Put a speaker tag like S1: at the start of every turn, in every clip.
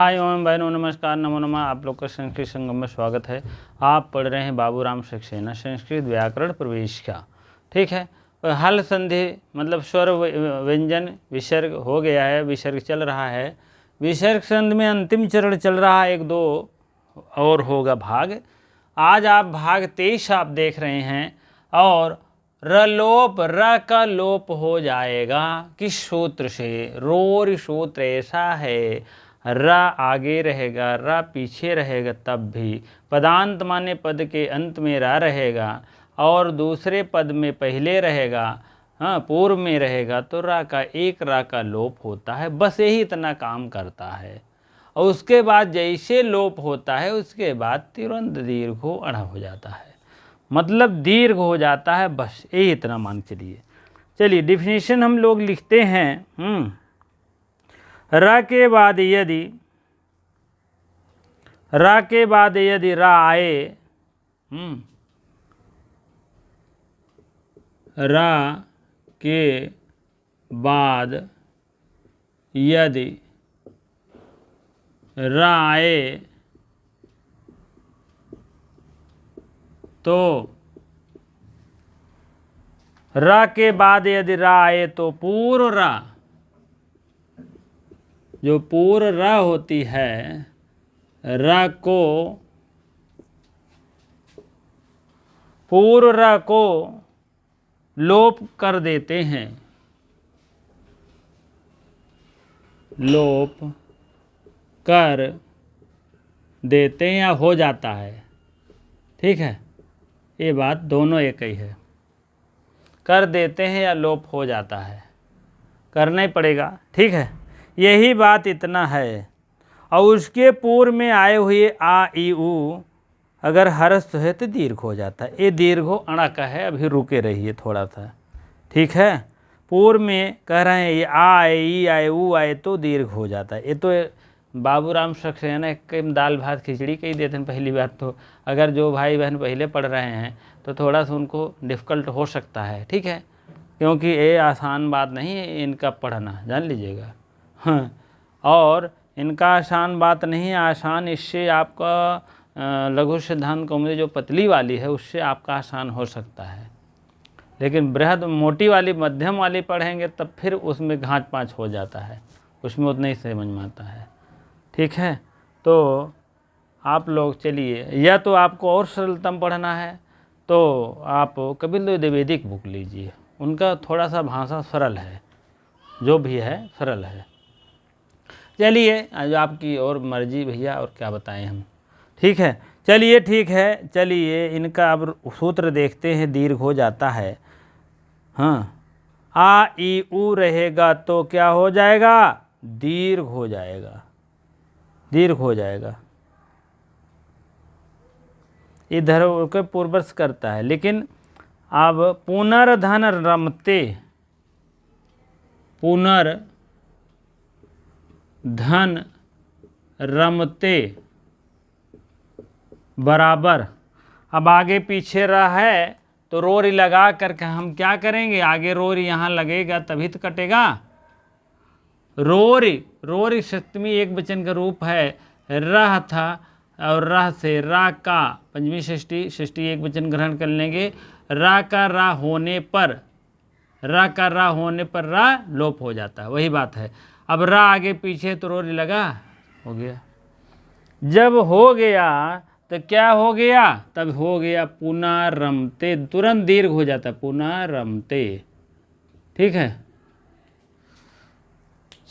S1: हाय ओम बहनों, नमस्कार, नमो नमः। आप लोग का संस्कृत संगम में स्वागत है। आप पढ़ रहे हैं बाबूराम सक्सेना संस्कृत व्याकरण प्रवेशिका। ठीक है। हल संधि मतलब स्वर व्यंजन विसर्ग हो गया है, विसर्ग चल रहा है। विसर्ग संधि में अंतिम चरण चल रहा है, 1-2 और होगा भाग। आज आप भाग 23 आप देख रहे हैं। और रलोप, र का लोप हो जाएगा किस सूत्र से? रोर सूत्र ऐसा है, र आगे रहेगा, र पीछे रहेगा, तब भी पदांत माने पद के अंत में रा रहेगा और दूसरे पद में पहले रहेगा, हाँ पूर्व में रहेगा, तो रा का लोप होता है। बस यही इतना काम करता है। और उसके बाद जैसे लोप होता है उसके बाद तुरंत दीर्घ अड़ा हो जाता है, मतलब दीर्घ हो जाता है। बस यही इतना मान चलिए। चलिए डिफिनीशन हम लोग लिखते हैं। र के बाद यदि रा आए, रा के बाद यदि रा आए तो रा के बाद यदि रा आए तो पूर्व रा, जो पूर्व रा होती है, रा को पूर्व रा को लोप कर देते हैं, लोप कर देते हैं या हो जाता है। ठीक है, ये बात दोनों एक ही है। कर देते हैं या लोप हो जाता है, करना ही पड़ेगा। ठीक है, यही बात इतना है। और उसके पूर्व में आए हुए आ ई उ अगर हरस्थ है तो दीर्घ हो जाता है। ये दीर्घ अणा का है, अभी रुके रहिए थोड़ा सा। ठीक है, पूर्व में कह रहे हैं ये आ आए, ई आए, उ आए तो दीर्घ हो जाता है। ये तो बाबूराम सक्सेना के दाल भात खिचड़ी कही देते हैं। पहली बात तो अगर जो भाई बहन पहले पढ़ रहे हैं तो थोड़ा सा उनको डिफ़िकल्ट हो सकता है। ठीक है, क्योंकि ये आसान बात नहीं है इनका पढ़ना, जान लीजिएगा। हाँ, और इनका आसान बात नहीं है। आसान इससे आपका लघु सिद्धांत कौमुदी जो पतली वाली है उससे आपका आसान हो सकता है, लेकिन बृहद मोटी वाली मध्यम वाली पढ़ेंगे तब फिर उसमें घाँच पाँच हो जाता है, उसमें उतना ही समझ में आता है। ठीक है, तो आप लोग चलिए, या तो आपको और सरलतम पढ़ना है तो आप कपिल द्विवेदी बुक लीजिए। उनका थोड़ा सा भाषा सरल है, जो भी है सरल है। चलिए जो आपकी और मर्जी भैया, और क्या बताएं हम। ठीक है, चलिए ठीक है। चलिए इनका अब सूत्र देखते हैं। दीर्घ हो जाता है, हाँ, आ ई उ रहेगा तो क्या हो जाएगा? दीर्घ हो जाएगा, दीर्घ हो जाएगा। इधर के पूर्वज करता है। लेकिन अब पुनर्धन रमते, पुनर्धन रमते बराबर, अब आगे पीछे रहा है तो रोरी लगा करके हम क्या करेंगे? आगे रोरी यहाँ लगेगा तभी तो कटेगा। रोरी, रोरी सप्तमी एक वचन का रूप है। रह था और रह से रा का पंचमी षष्ठी, षष्ठी एक वचन ग्रहण कर लेंगे। रा का रा होने पर, रा का रा होने पर रा लोप हो जाता है, वही बात है। अब रा आगे पीछे तो रोरी लगा, हो गया। जब हो गया तो क्या हो गया? तब हो गया पुनर्रमते, तुरंत दीर्घ हो जाता है, पुनर्रमते। ठीक है,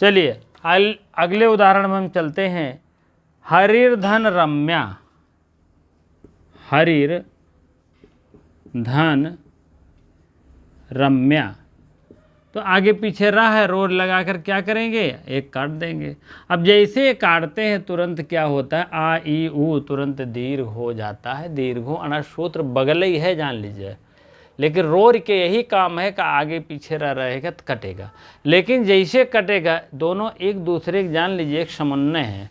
S1: चलिए अगले उदाहरण में हम चलते हैं। हरिर्धन रम्या, हरिर्धन रम्या, तो आगे पीछे रहा है, रोड लगाकर क्या करेंगे? एक काट देंगे। अब जैसे काटते हैं तुरंत क्या होता है? आ ई उ तुरंत दीर्घ हो जाता है। दीर्घो अना सूत्र बगल ही है, जान लीजिए। लेकिन रोर के यही काम है कि आगे पीछे रह रहेगा तो कटेगा। लेकिन जैसे कटेगा दोनों एक दूसरे के, जान लीजिए, एक समन्वय है,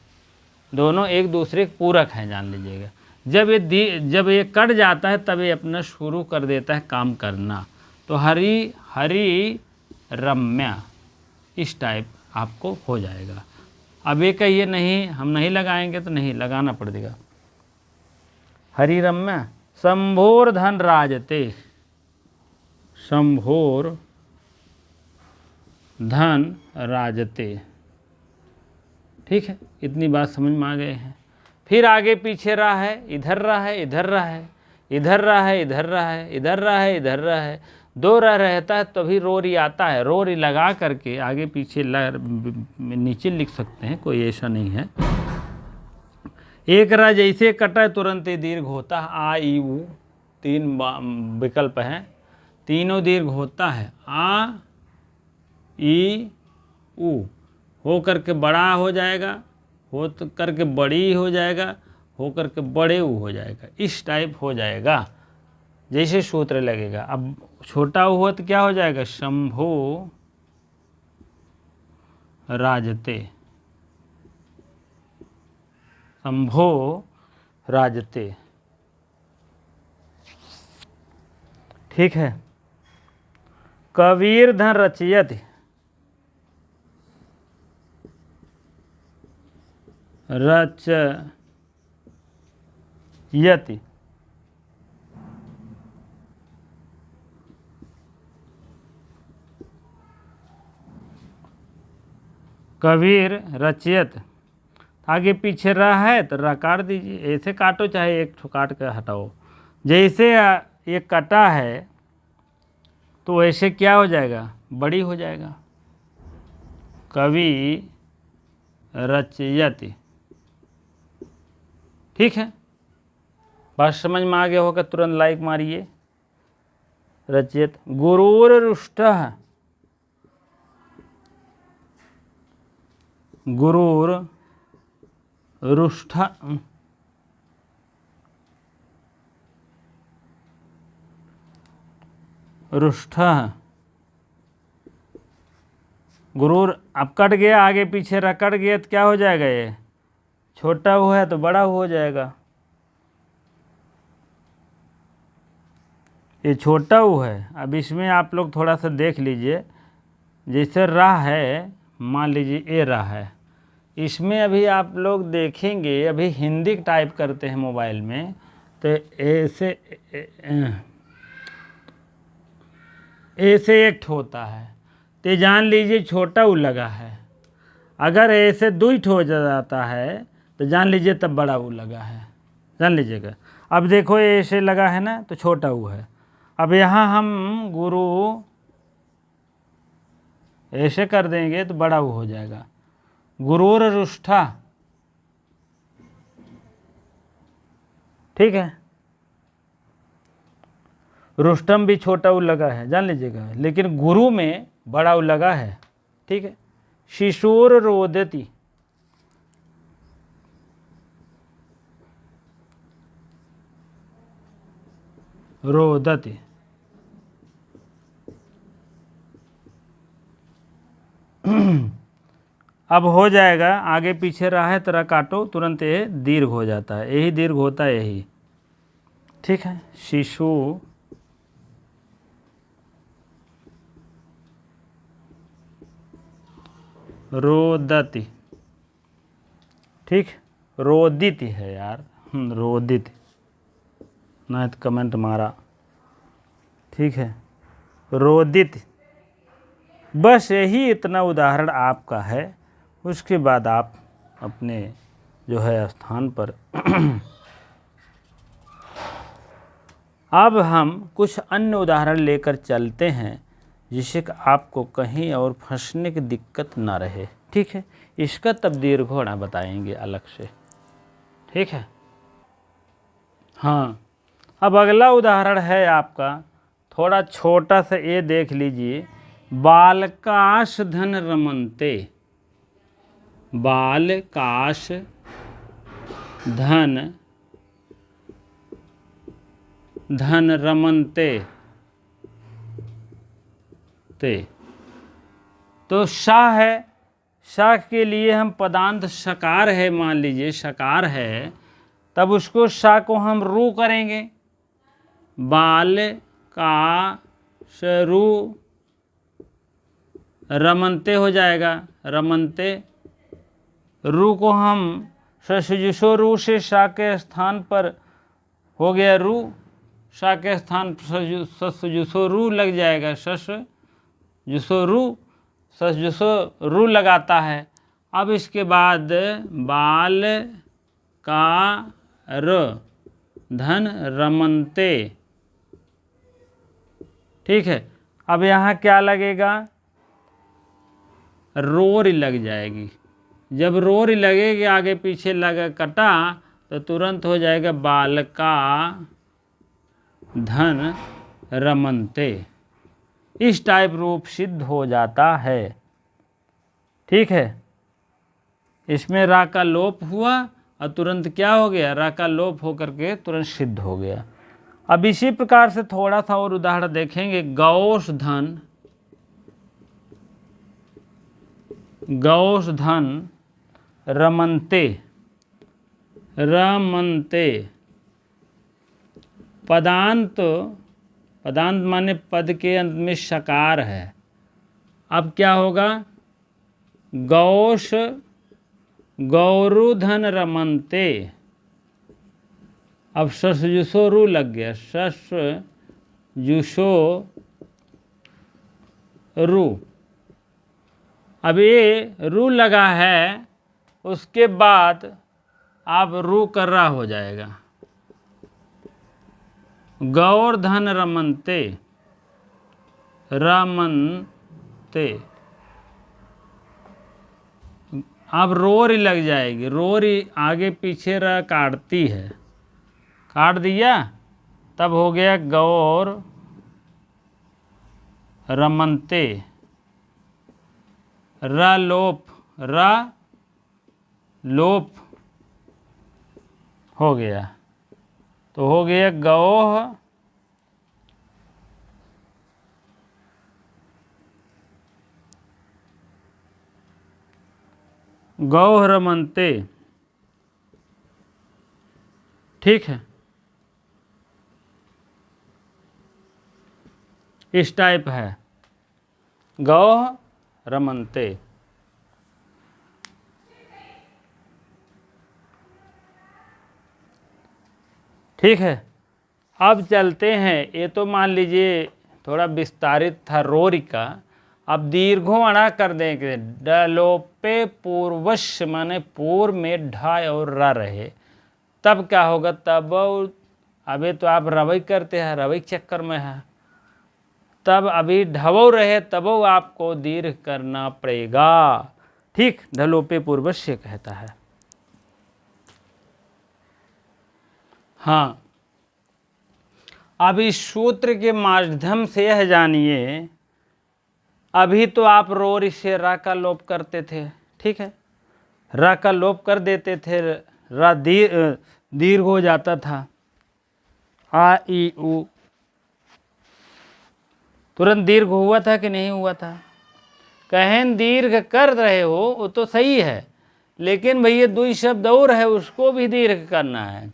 S1: दोनों एक दूसरे के पूरक हैं, जान लीजिएगा। जब ये कट जाता है तब ये अपना शुरू कर देता है काम करना। तो हरि रम्या इस टाइप आपको हो जाएगा। अब ये कहिए नहीं हम नहीं लगाएंगे, तो नहीं लगाना पड़ेगा। हरि रम्य शंभोर धन राजते, शंभोर धन राजते। ठीक है, इतनी बात समझ में आ गए हैं। फिर आगे पीछे रहा है, इधर रहा है, इधर रहा है, इधर रहा है, इधर रहा है, इधर रहा है, इधर रहा है, दो रह रहता है तभी रोरी आता है। रोरी लगा करके आगे पीछे नीचे लिख सकते हैं, कोई ऐसा नहीं है। एक रह जैसे कटा है तुरंत ही दीर्घ होता है। आ ई उ 3 विकल्प हैं, तीनों दीर्घ होता है। आ ई उ हो करके बड़ा हो जाएगा, हो करके बड़ी हो जाएगा, हो करके बड़े उ हो जाएगा, इस टाइप हो जाएगा जैसे सूत्र लगेगा। अब छोटा उ हो तो क्या हो जाएगा, शंभो राजते, शंभो राजते। ठीक है। कबीर धन रचयति, रचयति, कबीर रचयत, आगे पीछे रहा है तो रा काट दीजिए, ऐसे काटो चाहे एक ठो काट कर हटाओ। जैसे ये कटा है तो ऐसे क्या हो जाएगा, बड़ी हो जाएगा। कवि रचयति। ठीक है, बात समझ में आ गया होगा, तुरंत लाइक मारिए। रचयत गुरूर रुष्टः, गुरूर रुष्ट, रुष्ट, गुरूर अब कट गया, आगे पीछे रकट गया तो क्या हो जाएगा, ये छोटा हुआ है तो बड़ा हो जाएगा। ये छोटा हुआ है। अब इसमें आप लोग थोड़ा सा देख लीजिए, जैसे राह है, मान लीजिए ए राह है, इसमें अभी आप लोग देखेंगे, अभी हिंदी टाइप करते हैं मोबाइल में तो ऐसे ऐसे एक होता है, तो जान लीजिए छोटा उ लगा है। अगर ऐसे 2 हो जाता है तो जान लीजिए तब बड़ा उ लगा है, जान लीजिएगा। अब देखो ऐसे लगा है ना तो छोटा उ है। अब यहाँ हम गुरु ऐसे कर देंगे तो बड़ा उ हो जाएगा, गुरूर रुष्ठा। ठीक है, रुष्टम भी छोटा उ लगा है, जान लीजिएगा, लेकिन गुरु में बड़ा उ लगा है। ठीक है, शिशुर रोदति, रोदति। अब हो जाएगा, आगे पीछे रहा है तरह काटो तुरंत ये दीर्घ हो जाता है, यही दीर्घ होता है यही। ठीक है, शिशु रोदति। ठीक, रोदित है यार, रोदित ना तो कमेंट मारा। ठीक है, रोदित। बस यही इतना उदाहरण आपका है, उसके बाद आप अपने जो है स्थान पर अब हम कुछ अन्य उदाहरण लेकर चलते हैं जिससे कि आपको कहीं और फंसने की दिक्कत ना रहे। ठीक है, इसका तब दीर्घोड़ा बताएंगे अलग से। ठीक है, हाँ। अब अगला उदाहरण है आपका थोड़ा छोटा सा, ये देख लीजिए। बालकाश धन रमन्ते, बालकाश धन धन रमन्ते ते। तो शाह है, शाह के लिए हम पदांत शकार है, मान लीजिए शकार है, तब उसको शाह को हम रू करेंगे, बाल का शरू रमनते हो जाएगा, रमनते रू को हम ससजुसो रू से सा के स्थान पर हो गया रू, सा के स्थान ससजुसो रू लग जाएगा, ससजुसो रू, ससजुसो रू लगाता है। अब इसके बाद बाल का र धन रमनते, ठीक है। अब यहाँ क्या लगेगा, रोरी लग जाएगी। जब रोरी लगेगी आगे पीछे लगा कटा तो तुरंत हो जाएगा बाल का धन रमनते। इस टाइप रूप सिद्ध हो जाता है, ठीक है। इसमें रा का लोप हुआ और तुरंत क्या हो गया, रा का लोप होकर के तुरंत सिद्ध हो गया। अब इसी प्रकार से थोड़ा सा और उदाहरण देखेंगे। गौश धन, गौश धन रमनते, रमनते। पदांत, पदांत माने पद के अंत में सकार है। अब क्या होगा, गौश गौरुधन रमनते। अब ससजुसो रू लग गया, ससजुसो रू। अब ये रू लगा है, उसके बाद अब रू कर्रा हो जाएगा, गौरधन रमनते, रमनते। अब रोरी लग जाएगी, रोरी आगे पीछे र काटती है, काट दिया, तब हो गया गौर रमनते। र लोप, र लोप हो गया, तो हो गया गौह गौह रमनते, ठीक है। इस टाइप है गौह रमनते। ठीक है, अब चलते हैं। ये तो मान लीजिए थोड़ा विस्तारित था रोरी का। अब दीर्घों अणा कर देंगे। डलोपे पूर्वश माने पूर्व में ढा और रा रहे, तब क्या होगा, तब अभी तो आप रवई करते हैं, रवई चक्कर में है, तब अभी ढवो रहे तब आपको दीर्घ करना पड़ेगा, ठीक। ढलोपे पूर्वश कहता है। हाँ, अब इस सूत्र के माध्यम से यह जानिए, अभी तो आप रोरी से रा का लोप करते थे, ठीक है, रा का लोप कर देते थे, रा दीर्घ हो जाता था, आ ई उ तुरंत दीर्घ हुआ था कि नहीं हुआ था। कहें दीर्घ कर रहे हो वो तो सही है, लेकिन भैया दुई शब्द और है, उसको भी दीर्घ करना है,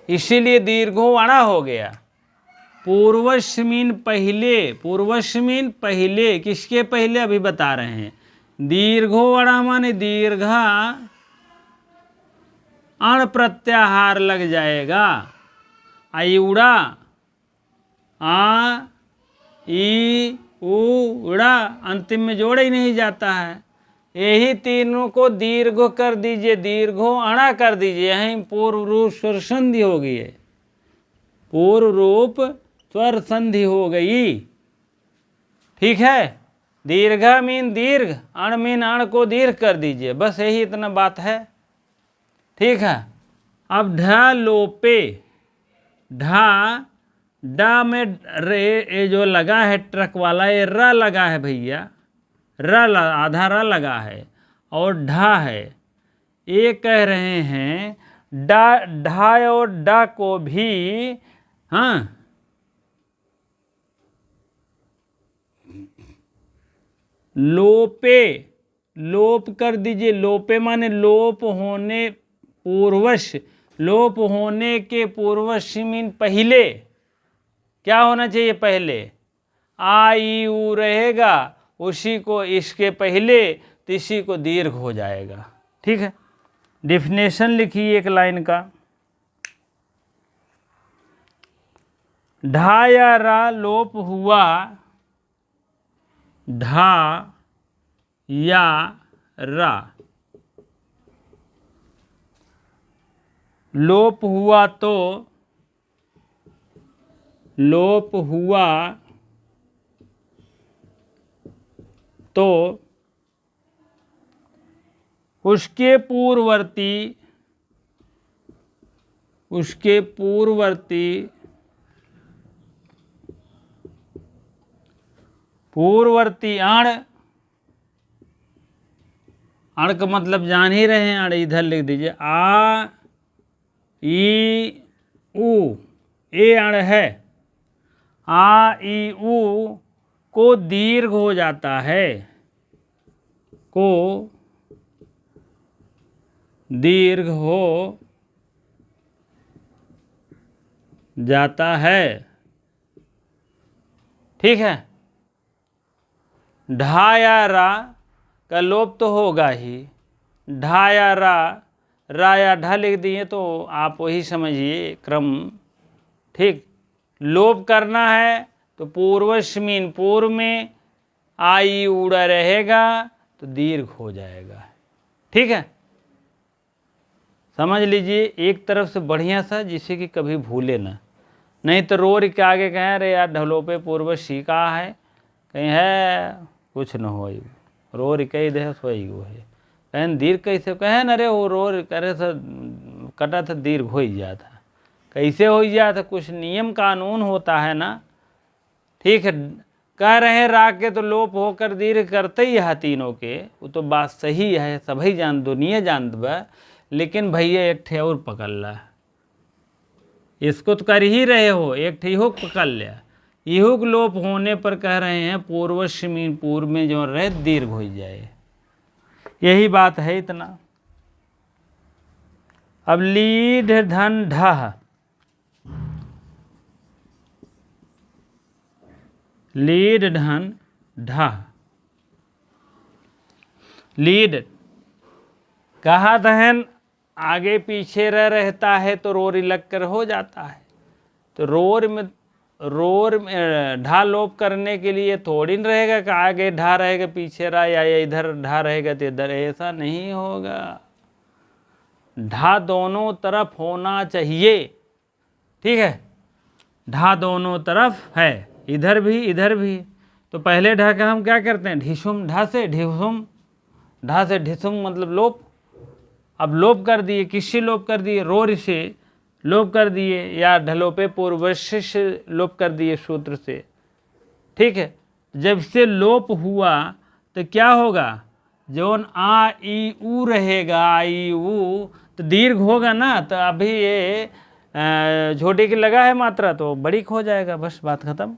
S1: इसीलिए दीर्घो अणा हो गया। पूर्वस्मिन पहले, पूर्वस्मिन पहले, किसके पहले अभी बता रहे हैं, दीर्घो अणा माने दीर्घा अण प्रत्याहार लग जाएगा। आयुड़ा, आ ई उ उड़ा, अंतिम में जोड़ा ही नहीं जाता है। यही तीनों को दीर्घ कर दीजिए, दीर्घो अणा कर दीजिए, यहीं पूर्व रूप स्वर संधि हो गई है, पूर्व रूप स्वर संधि हो गई, ठीक है। दीर्घा मीन दीर्घ, अण मीन अण को दीर्घ कर दीजिए, बस यही इतना बात है, ठीक है। अब ढ लोपे, ढा डा में रे ये जो लगा है ट्रक वाला, ये र लगा है भैया, आधा र लगा है और ढा है। ये कह रहे हैं ढा और डा को भी, हाँ, लोपे, लोप कर दीजिए। लोपे माने लोप होने पूर्वश, लोप होने के पूर्वश मीन पहले, क्या होना चाहिए पहले, आ ई उ रहेगा, उसी को इसके पहले तो इसी को दीर्घ हो जाएगा। ठीक है, डिफिनेशन लिखिए एक लाइन का। ढा या रा लोप हुआ, ढा या रा लोप हुआ तो, लोप हुआ तो उसके पूर्ववर्ती, उसके पूर्ववर्ती, पूर्ववर्ती अण, अण का मतलब जान ही रहे हैं, अण इधर लिख दीजिए, आ ई उ, ए अण है, आ ई उ को दीर्घ हो जाता है, को दीर्घ हो जाता है। ठीक है, ढा या रा का लोप तो होगा ही, ढा या रा या ढा लिख दिए तो आप वही समझिए क्रम। ठीक, लोप करना है तो पूर्वस्मिन, पूर्व में आई उड़ा रहेगा तो दीर्घ हो जाएगा। ठीक है, समझ लीजिए एक तरफ से बढ़िया सा, जिससे कि कभी भूले ना। नहीं तो रोर के आगे कहें अरे यार ढलोपे पूर्व सीखा है, कहीं है कुछ न हो, रोर कही दे सोई वो है, कहें दीर्घ कैसे, कहें अरे वो रोर करे से कटा था दीर्घ हो ही जाता, कैसे हो जाता, कुछ नियम कानून होता है ना। ठीक है, कह रहे हैं रा के तो लोप होकर दीर्घ करते ही है तीनों के, वो तो बात सही है, सभी जान, दुनिया जानत बा, लेकिन भैया एक ठे और पकड़ ला, इसको तो कर ही रहे हो, एक ठे हो पकड़ लिया, इहुक लोप होने पर कह रहे हैं पूर्वस्मिन, पूर्व में जो रहे दीर्घ हो जाए, यही बात है इतना। अब लीढ़ धन ढह, लीड धन ढह, लीड कहा दहन आगे पीछे रह रहता है तो रोर लग कर हो जाता है, तो रोर में ढा लोप करने के लिए थोड़ी न रहेगा कि आगे ढा रहेगा पीछे रहा, या इधर ढा रहेगा तो इधर, ऐसा नहीं होगा, ढा दोनों तरफ होना चाहिए। ठीक है, ढा दोनों तरफ है, इधर भी। तो पहले ढा का हम क्या करते हैं, ढिसुम, ढा से ढिसुम, ढा से ढिसुम मतलब लोप। अब लोप कर दिए, किससे लोप कर दिए, रोर से लोप कर दिए, या ढलोपे पूर्वस्य से लोप कर दिए सूत्र से। ठीक है, जब से लोप हुआ तो क्या होगा, जौन आ ई उ रहेगा, आई उ तो दीर्घ होगा ना, तो अभी ये छोटे की लगा है मात्रा तो बड़ी हो जाएगा, बस बात खत्म।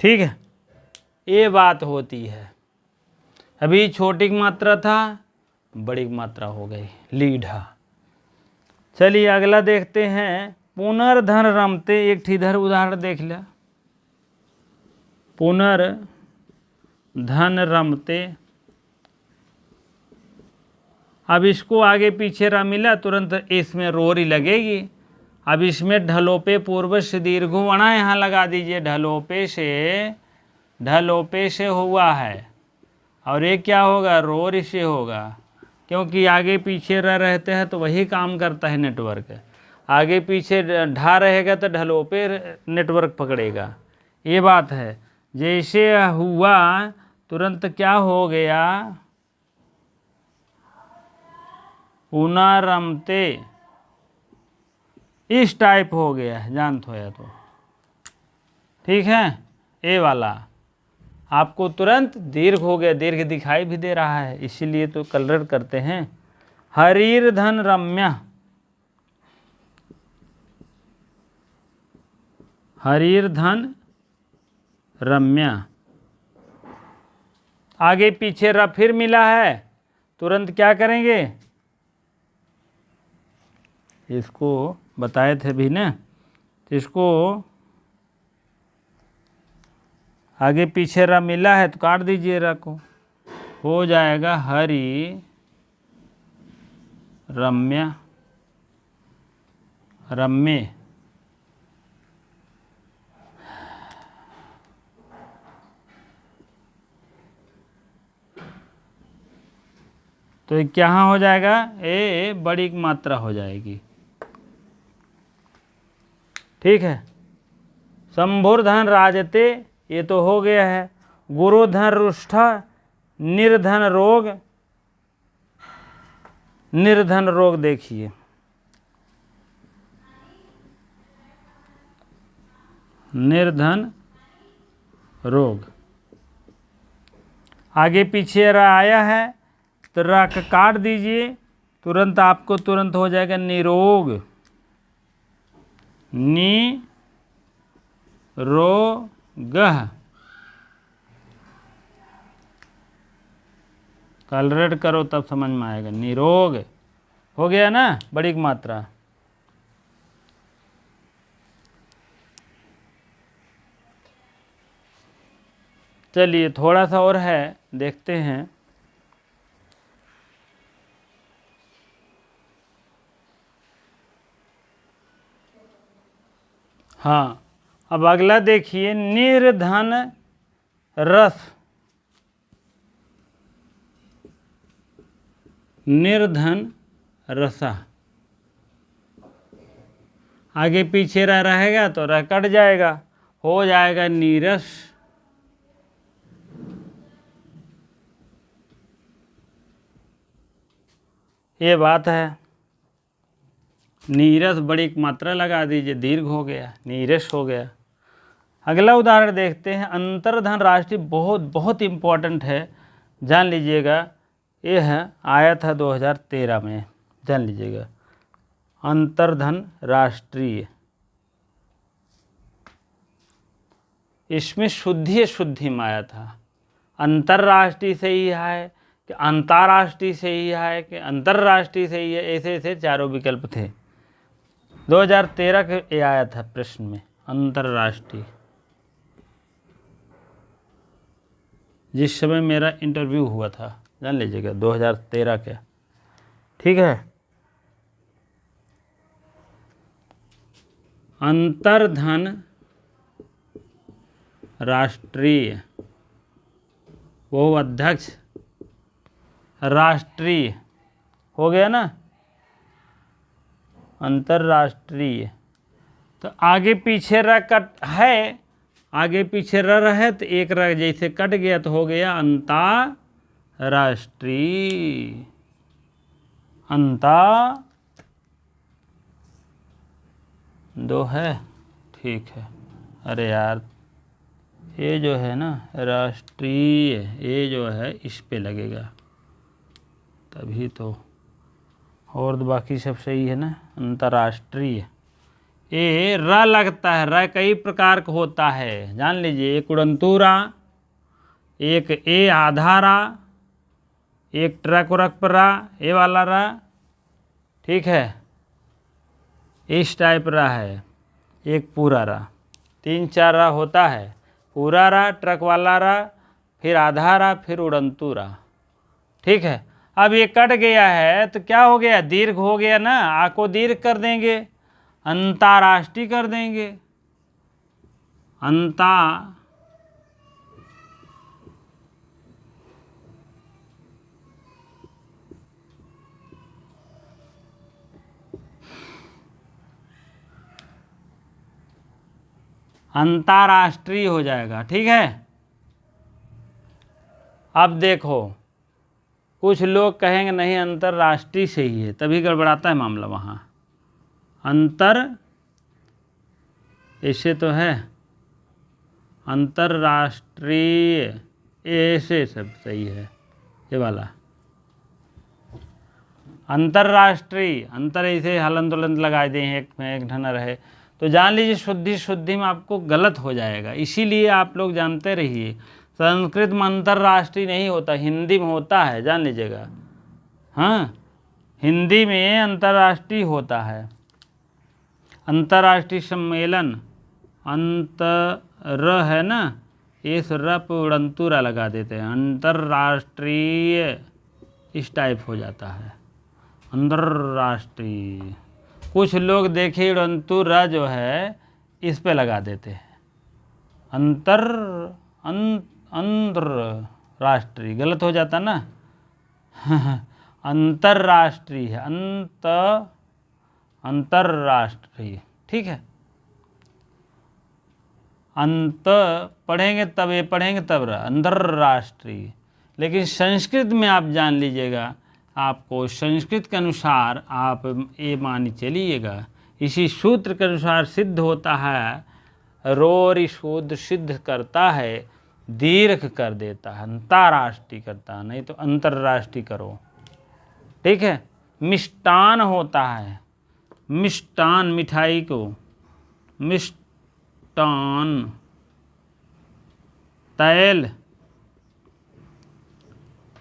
S1: ठीक है, ये बात होती है। अभी छोटी की मात्रा था, बड़ी की मात्रा हो गई, लीढ़ा। चलिए अगला देखते हैं, पुनर्धन रमते, एक इधर उदाहरण देख लिया, पुनर्धन रमते। अब इसको आगे पीछे रा मिला, तुरंत इसमें रोरी लगेगी। अब इसमें ढलोपे पूर्व से दीर्घोवणा यहाँ लगा दीजिए, ढलोपे से हुआ है, और ये क्या होगा, रोर से होगा, क्योंकि आगे पीछे रहते हैं तो वही काम करता है नेटवर्क। आगे पीछे ढा रहेगा तो ढलोपे नेटवर्क पकड़ेगा, ये बात है। जैसे हुआ तुरंत क्या हो गया, पुनरमते, इस टाइप हो गया, जानते हो या तो। ठीक है, ये वाला आपको तुरंत दीर्घ हो गया, दीर्घ दिखाई भी दे रहा है, इसीलिए तो कलर करते हैं। हरीर धन रम्या, हरीर धन रम्या। आगे पीछे र फिर मिला है, तुरंत क्या करेंगे, इसको बताए थे भी ना, तो इसको आगे पीछे र मिला है तो काट दीजिए र को, हो जाएगा हरि रम्या रम्य। तो ये क्या हो जाएगा, ए बड़ी मात्रा हो जाएगी। ठीक है। शंभुर्धन राजते, ये तो हो गया है। गुरुधन रुष्ठ, निर्धन रोग, निर्धन रोग देखिए, निर्धन रोग, आगे पीछे र आया है तो र काट दीजिए, तुरंत आपको तुरंत हो जाएगा निरोग, निरोगः। कलरेड करो तब समझ में आएगा, निरोग हो गया ना, बड़ी मात्रा। चलिए थोड़ा सा और है, देखते हैं। हाँ, अब अगला देखिए, निर्धन रस, निर्धन रसा, आगे पीछे रह रहेगा तो रह कट जाएगा, हो जाएगा नीरस। ये बात है, नीरस बड़ी मात्रा लगा दीजिए, दीर्घ हो गया, नीरस हो गया। अगला उदाहरण देखते हैं, अंतर्धन राष्ट्रीय, बहुत बहुत इम्पोर्टेंट है, जान लीजिएगा। ये है, आया था 2013 में, जान लीजिएगा। अंतर्धन राष्ट्रीय, इसमें शुद्धि में आया था। अंतर्राष्ट्रीय सही है कि अंतर्राष्ट्रीय सही है कि अंतर्राष्ट्रीय सही है, ऐसे ऐसे चारों विकल्प थे। 2013 के ये आया था प्रश्न में, अंतर्राष्ट्रीय, जिस समय मेरा इंटरव्यू हुआ था, जान लीजिएगा 2013 के। ठीक है। अंतर्धन राष्ट्रीय, वो अध्यक्ष राष्ट्रीय हो गया ना, अंतर्राष्ट्रीय। तो आगे पीछे र कट है, आगे पीछे र रहे तो एक र जैसे कट गया तो हो गया अंतर्राष्ट्रीय, अंता दो है। ठीक है। अरे यार, ये जो है ना राष्ट्रीय, ये जो है इस पे लगेगा तभी तो, और तो बाकी सब सही है ना। अंतर्राष्ट्रीय, ये र लगता है, र कई प्रकार का होता है, जान लीजिए। एक उड़ंतूरा, एक ए आधारा, एक ट्रक उरक पर रा, ये वाला रा। ठीक है, इस टाइप रा है। एक पूरा रा, 3-4 रा होता है, पूरा रा, ट्रक वाला रा, फिर आधा रा, फिर उड़ंतू रा। ठीक है। अब ये कट गया है तो क्या हो गया, दीर्घ हो गया ना, आ को दीर्घ कर देंगे, अंतर्राष्ट्रीय कर देंगे, अंतर्राष्ट्रीय हो जाएगा। ठीक है। अब देखो, कुछ लोग कहेंगे नहीं अंतर्राष्ट्रीय सही है, तभी गड़बड़ाता है मामला वहाँ। ऐसे तो है अंतर्राष्ट्रीय, ऐसे सब सही है, ये वाला अंतर्राष्ट्रीय, अंतर ऐसे हलन तुलंत लगा दें, एक में एक ढना रहे तो जान लीजिए शुद्धि में आपको गलत हो जाएगा। इसीलिए आप लोग जानते रहिए, संस्कृत में अंतर्राष्ट्रीय नहीं होता, हिंदी में होता है, जान लीजिएगा। हाँ, हिंदी में अंतर्राष्ट्रीय होता है। अंतर्राष्ट्रीय सम्मेलन, अंतर है ना, इस रप उड़ंतुरा लगा देते हैं, अंतर्राष्ट्रीय इस टाइप हो जाता है, अंतर्राष्ट्रीय। कुछ लोग देखिए उड़ंतुरा जो है इस पे लगा देते हैं, अंतर्राष्ट्रीय, गलत हो जाता ना। अंतर्राष्ट्रीय है, अंतर्राष्ट्रीय, ठीक है। अंत पढ़ेंगे तब, ये पढ़ेंगे तब अंतर्राष्ट्रीय। लेकिन संस्कृत में आप जान लीजिएगा, आपको संस्कृत के अनुसार आप ये मान चलिएगा, इसी सूत्र के अनुसार सिद्ध होता है, रोरी शोध सिद्ध करता है, दीर्घ कर देता है, अंतर्राष्ट्रीय करता है, नहीं तो अंतर्राष्ट्रीय करो, ठीक है। मिष्टान होता है, मिष्टान मिठाई को, मिष्टान। तैल,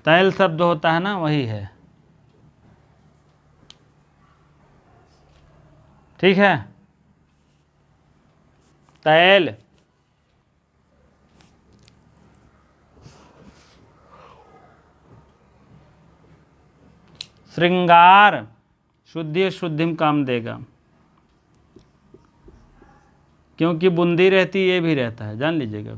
S1: तैल शब्द होता है ना, वही है, ठीक है। तैल। श्रृंगार, शुद्धि शुद्धिम काम देगा, क्योंकि बूंदी रहती ये भी रहता है, जान लीजिएगा।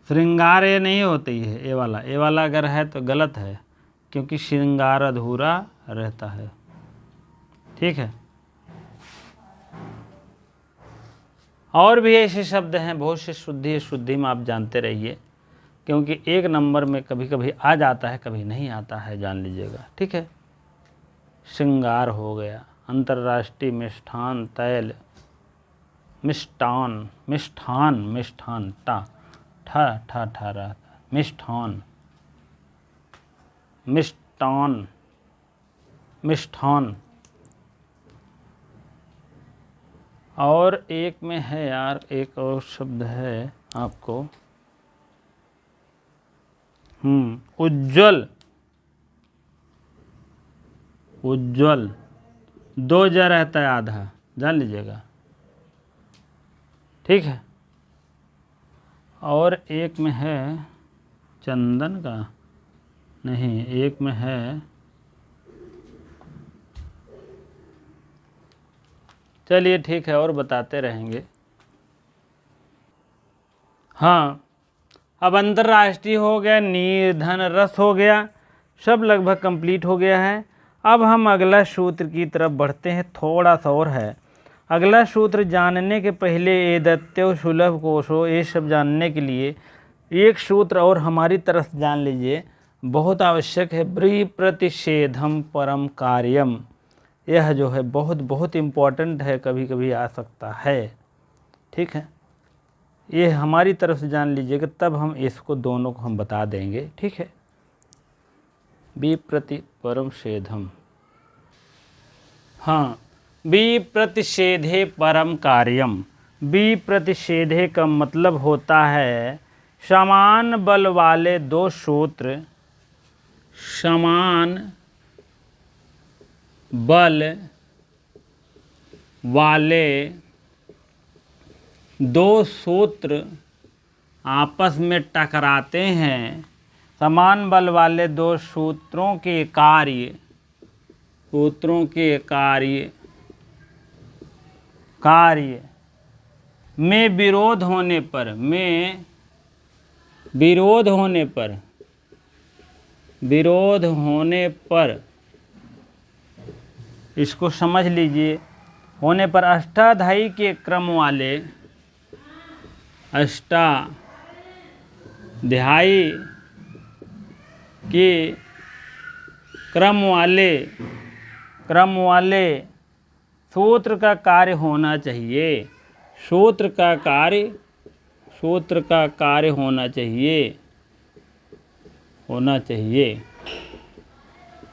S1: श्रृंगार ये नहीं होती है, ये वाला अगर है तो गलत है, क्योंकि श्रृंगार अधूरा रहता है, ठीक है। और भी ऐसे शब्द हैं बहुत से, शुद्धि शुद्धि में आप जानते रहिए, क्योंकि एक नंबर में कभी कभी आ जाता है, कभी नहीं आता है, जान लीजिएगा, ठीक है। श्रृंगार हो गया, अंतर्राष्ट्रीय मिष्ठान, तैल, मिष्टान, मिष्ठान, मिष्ठान, टा ठा ठा ठा रहा, मिष्ठान, मिष्टान, मिष्ठान। और एक में है यार, एक और शब्द है आपको, उज्ज्वल, उज्ज्वल, दो ज रहता है आधा, जान लीजिएगा, ठीक है। और एक में है चंदन का, नहीं, एक में है, चलिए ठीक है, और बताते रहेंगे। हाँ, अब अंतर्राष्ट्रीय हो गया, निर्धन रस हो गया, सब लगभग कंप्लीट हो गया है। अब हम अगला सूत्र की तरफ बढ़ते हैं, थोड़ा सा और है। अगला सूत्र जानने के पहले एदत्यो सुलभ कोशो, ये सब जानने के लिए एक सूत्र और हमारी तरफ जान लीजिए, बहुत आवश्यक है। ब्री प्रतिषेधम परम कार्यम, यह जो है बहुत बहुत इम्पोर्टेंट है, कभी कभी आ सकता है, ठीक है। ये हमारी तरफ से जान लीजिएगा, तब हम इसको दोनों को हम बता देंगे, ठीक है। बी प्रति परम सेधम, हाँ, बी प्रतिषेधे परम कार्यम। बी प्रतिषेधे का मतलब होता है समान बल वाले दो सूत्र, समान बल वाले दो सूत्र आपस में टकराते हैं। समान बल वाले दो सूत्रों के कार्य, सूत्रों के कार्य में विरोध होने पर, में विरोध होने पर, इसको समझ लीजिए, होने पर अष्टाध्यायी के क्रम वाले, अष्टाध्यायी के क्रम वाले सूत्र का कार्य होना चाहिए, सूत्र का कार्य होना चाहिए,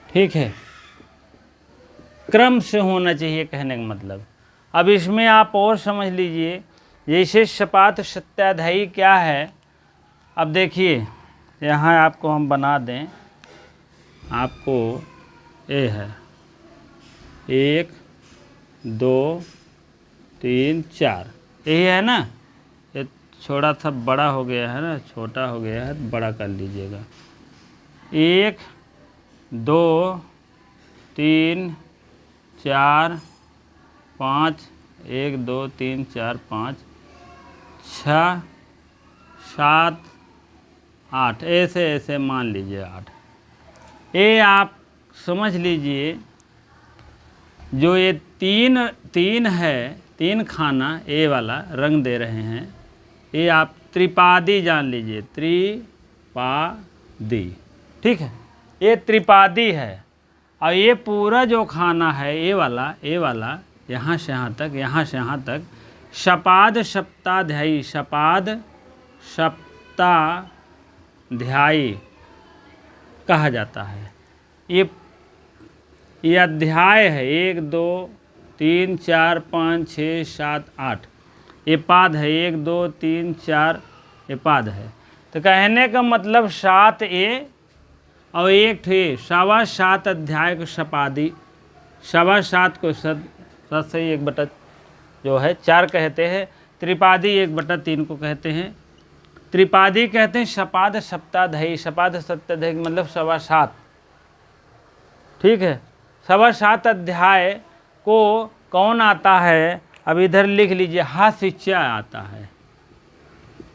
S1: ठीक है। क्रम से होना चाहिए कहने का मतलब, अब इसमें आप और समझ लीजिए, जैसे शपात सत्याध्यायी क्या है। अब देखिए यहाँ आपको हम बना दें, आपको ये है 1 2 3 4, यही है ना। ये थोड़ा सा बड़ा हो गया है ना, छोटा हो गया है, बड़ा कर लीजिएगा। 1 2 3 4 5, 1 2 3 4 5 6 7 8, ऐसे ऐसे मान लीजिए 8। ये आप समझ लीजिए, जो ये तीन है, 3 खाना ए वाला रंग दे रहे हैं, ये आप त्रिपादी जान लीजिए, त्रिपादी। ठीक है, ये त्रिपादी है। और ये पूरा जो खाना है ए वाला यहाँ से यहाँ तक, यहाँ से यहाँ तक शपाद सप्ताध्यायी, शपाद सप्ताध्यायी कहा जाता है। ये अध्याय है 1 2 3 4 5 6 7 8, ये पाद है 1 2 3 4, ये पाद है। तो कहने का मतलब 7 ए और 1 थे 7.25 अध्याय को शपादी, 7.25 को सत से 1 जो है 4 कहते हैं। त्रिपादी 1/3 को कहते हैं। त्रिपादी कहते हैं शपाद सप्ताध्यायी, शपाद सप्ताध्यायी मतलब 7.25। ठीक है, 7.25 अध्याय को कौन आता है, अब इधर लिख लीजिए, हासिचा आता है,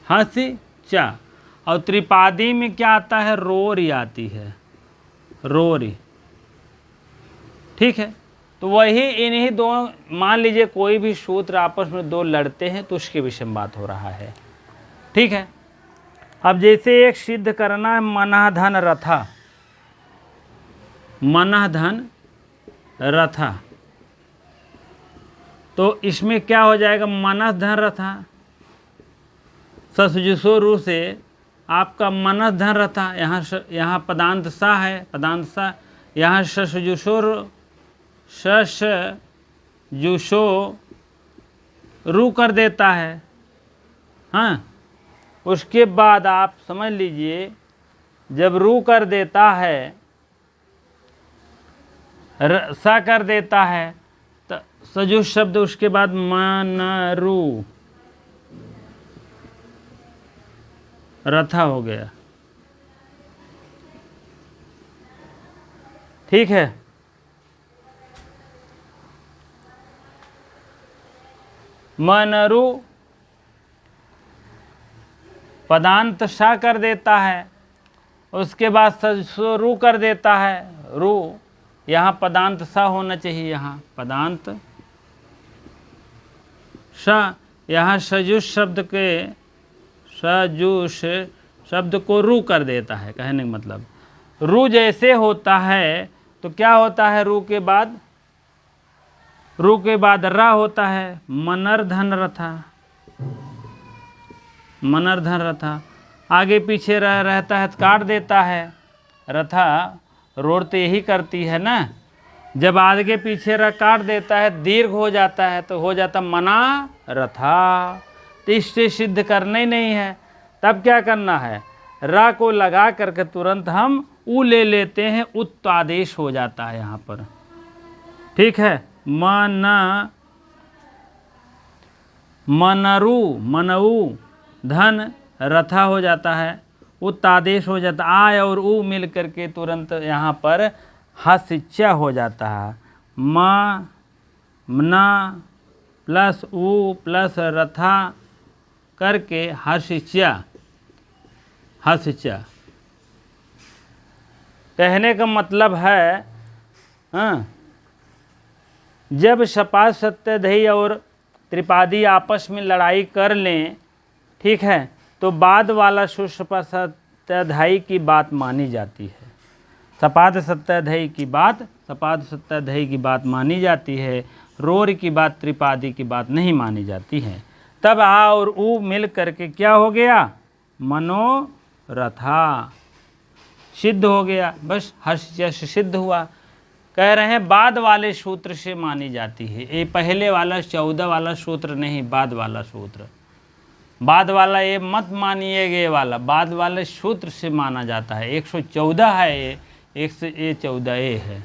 S1: हासिचा। और त्रिपादी में क्या आता है, रोरी आती है, रोरी। ठीक है, तो वही इन्हीं दो, मान लीजिए कोई भी सूत्र आपस में 2 लड़ते हैं तो उसके विषय में बात हो रहा है। ठीक है, अब जैसे एक सिद्ध करना है मनः धन रथा, मनः धन रथा, तो इसमें क्या हो जाएगा, मनः धन रथा, ससजुसो रू से आपका मनः धन रथा, यहाँ पदांत सा है, पदांत सा, यहाँ ससजुसो जुसो रू कर देता है। हाँ, उसके बाद आप समझ लीजिए, जब रू कर देता है, सा कर देता है, तो सजुष शब्द उसके बाद मनरू रथा हो गया। ठीक है, मनरु पदांत सा कर देता है, उसके बाद सरू कर देता है, रू, यहाँ पदांत सा होना चाहिए, यहाँ पदांत सा, यहाँ सजुष शब्द के, सजुष शब्द को रू कर देता है। कहने का मतलब रू जैसे होता है तो क्या होता है, रू के बाद रा होता है, मनर्धन रथा, मनर्धन रथा। आगे पीछे रहता है तो काट देता है, रथा रोड तो यही करती है ना, जब आगे पीछे काट देता है, दीर्घ हो जाता है तो हो जाता मना रथा। तो इससे सिद्ध करना ही नहीं है, तब क्या करना है, रा को लगा करके तुरंत हम उ ले लेते हैं, उत्त आदेश हो जाता है यहाँ पर। ठीक है, मनरु मनऊ धन रथा हो जाता है, उत्त आदेश हो जाता है, आय और उ मिल करके तुरंत यहाँ पर हसिचा हो जाता है। मना प्लस उ प्लस रथा करके हसिचा, हसिचा। कहने का मतलब है, हाँ, जब शपाथ सत्याध्यायी और त्रिपादी आपस में लड़ाई कर लें, ठीक है, तो बाद वाला सुशपाथ सत्याध्यायी की बात मानी जाती है। शपाथ सत्याध्यायी की बात, शपाथ सत्याध्यायी की बात मानी जाती है, रोर की बात, त्रिपादी की बात नहीं मानी जाती है। तब आ और उ मिल करके क्या हो गया, मनोरथा सिद्ध हो गया, बस हर्ष सिद्ध हुआ। कह रहे हैं बाद वाले सूत्र से मानी जाती है। ये पहले वाला 14 वाला सूत्र नहीं, बाद वाला सूत्र। बाद वाला ये मत मानिएगा, ये वाला बाद वाले सूत्र से माना जाता है। 114 है ये, ये 14 ये है,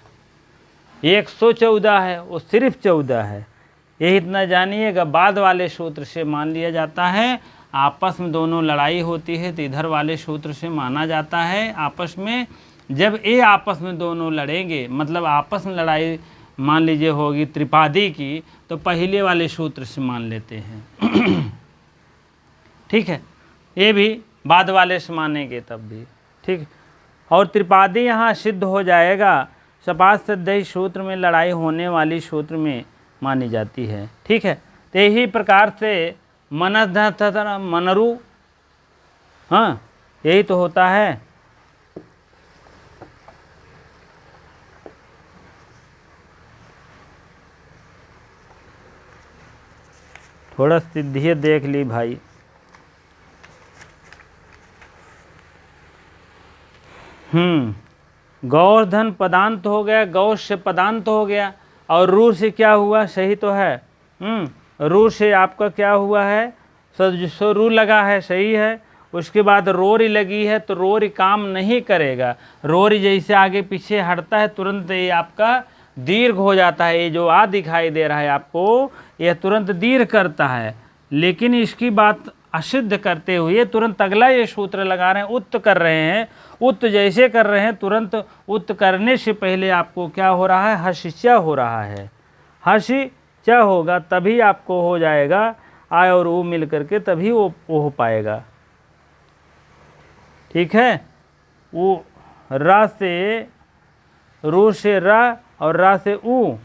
S1: 114 है, वो सिर्फ 14 है। ये इतना जानिएगा, बाद वाले सूत्र से मान लिया जाता है। आपस में दोनों लड़ाई होती है तो इधर वाले सूत्र से माना जाता है आपस में। जब ये आपस में दोनों लड़ेंगे, मतलब आपस में लड़ाई मान लीजिए होगी त्रिपादी की, तो पहले वाले सूत्र से मान लेते हैं। ठीक है, ये भी बाद वाले से मानेंगे तब भी, ठीक। और त्रिपादी यहाँ सिद्ध हो जाएगा, सपाद सद्दई सूत्र में लड़ाई होने वाली सूत्र में मानी जाती है। ठीक है, तो यही प्रकार से मनधर मनरु, हाँ यही तो होता है। थोड़ा सिद्धिए देख ली भाई। गौर्धन पदांत हो गया, गौ से पदांत हो गया, और रू से क्या हुआ, सही तो है। रू से आपका क्या हुआ है, सो रू लगा है, सही है। उसके बाद रोरी लगी है, तो रोरी काम नहीं करेगा। रोरी जैसे आगे पीछे हटता है तुरंत ये आपका दीर्घ हो जाता है। ये जो आ दिखाई दे रहा है आपको, यह तुरंत दीर्घ करता है। लेकिन इसकी बात असिद्ध करते हुए तुरंत अगला ये सूत्र लगा रहे हैं, उत्त कर रहे हैं। उत्त जैसे कर रहे हैं, तुरंत उत्त करने से पहले आपको क्या हो रहा है, हसिचा हो रहा है। हसिचा होगा तभी आपको हो जाएगा, आय और ऊ मिल करके तभी वो हो पाएगा। ठीक है, वो रा से रू से रा और रा से ऊ,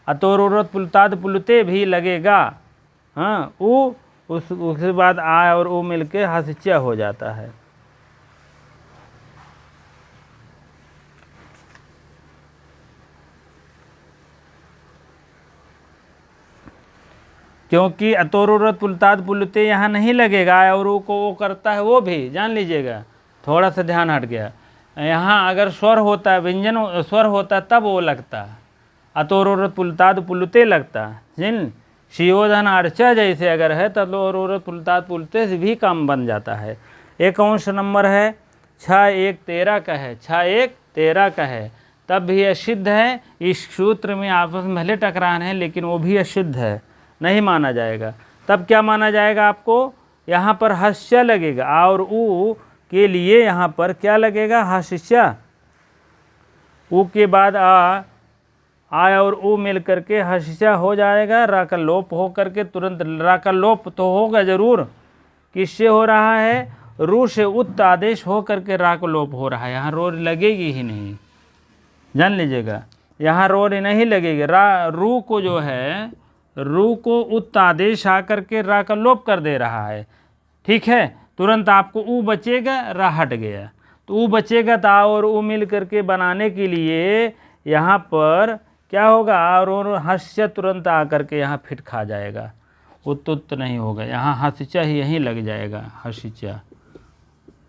S1: अतोरोरत पुलताद पुलते भी लगेगा। हाँ, ऊ उसके बाद आ और ऊ मिलके हसिचा हो जाता है। क्योंकि अतोरोरत पुलताद पुलते यहाँ नहीं लगेगा, आ और ऊ को वो करता है, वो भी जान लीजिएगा। थोड़ा सा ध्यान हट गया। यहाँ अगर स्वर होता है, व्यंजन स्वर होता है, तब वो लगता है, अतोरोरत पुलताद पुलते लगता है। जिन शिवोधन अर्चा जैसे अगर है तब अतोरोरत पुलताद पुलते से भी काम बन जाता है। एक अंश नंबर है 6-1-13 का है, 6-1-13 का है, तब भी असिद्ध है। इस सूत्र में आपस में भले टकरान है, लेकिन वो भी असिद्ध है, नहीं माना जाएगा। तब क्या माना जाएगा आपको, यहाँ पर हस्य लगेगा, आ और ऊ के लिए यहाँ पर क्या लगेगा, हस्य। ऊ के बाद आ और ऊ मिल करके हसिचा हो जाएगा। रा का लोप हो करके तुरंत, रा का लोप तो होगा जरूर, किससे हो रहा है, रू से उत्त आदेश हो करके रा का लोप हो रहा है। यहाँ रोरी लगेगी ही नहीं, जान लीजिएगा, यहाँ रोरी नहीं लगेगी। रू को जो है, रू को उत्त आदेश आकर के रा का लोप कर दे रहा है। ठीक है, तुरंत आपको ऊ बचेगा, रा हट गया, तो ऊ बचेगा, तो आ और ऊ मिल करके बनाने के लिए यहाँ पर क्या होगा, और हस्य तुरंत आकर के यहाँ फिट खा जाएगा, उत्त नहीं होगा, यहाँ हसिचा ही यहीं लग जाएगा, हसिचा।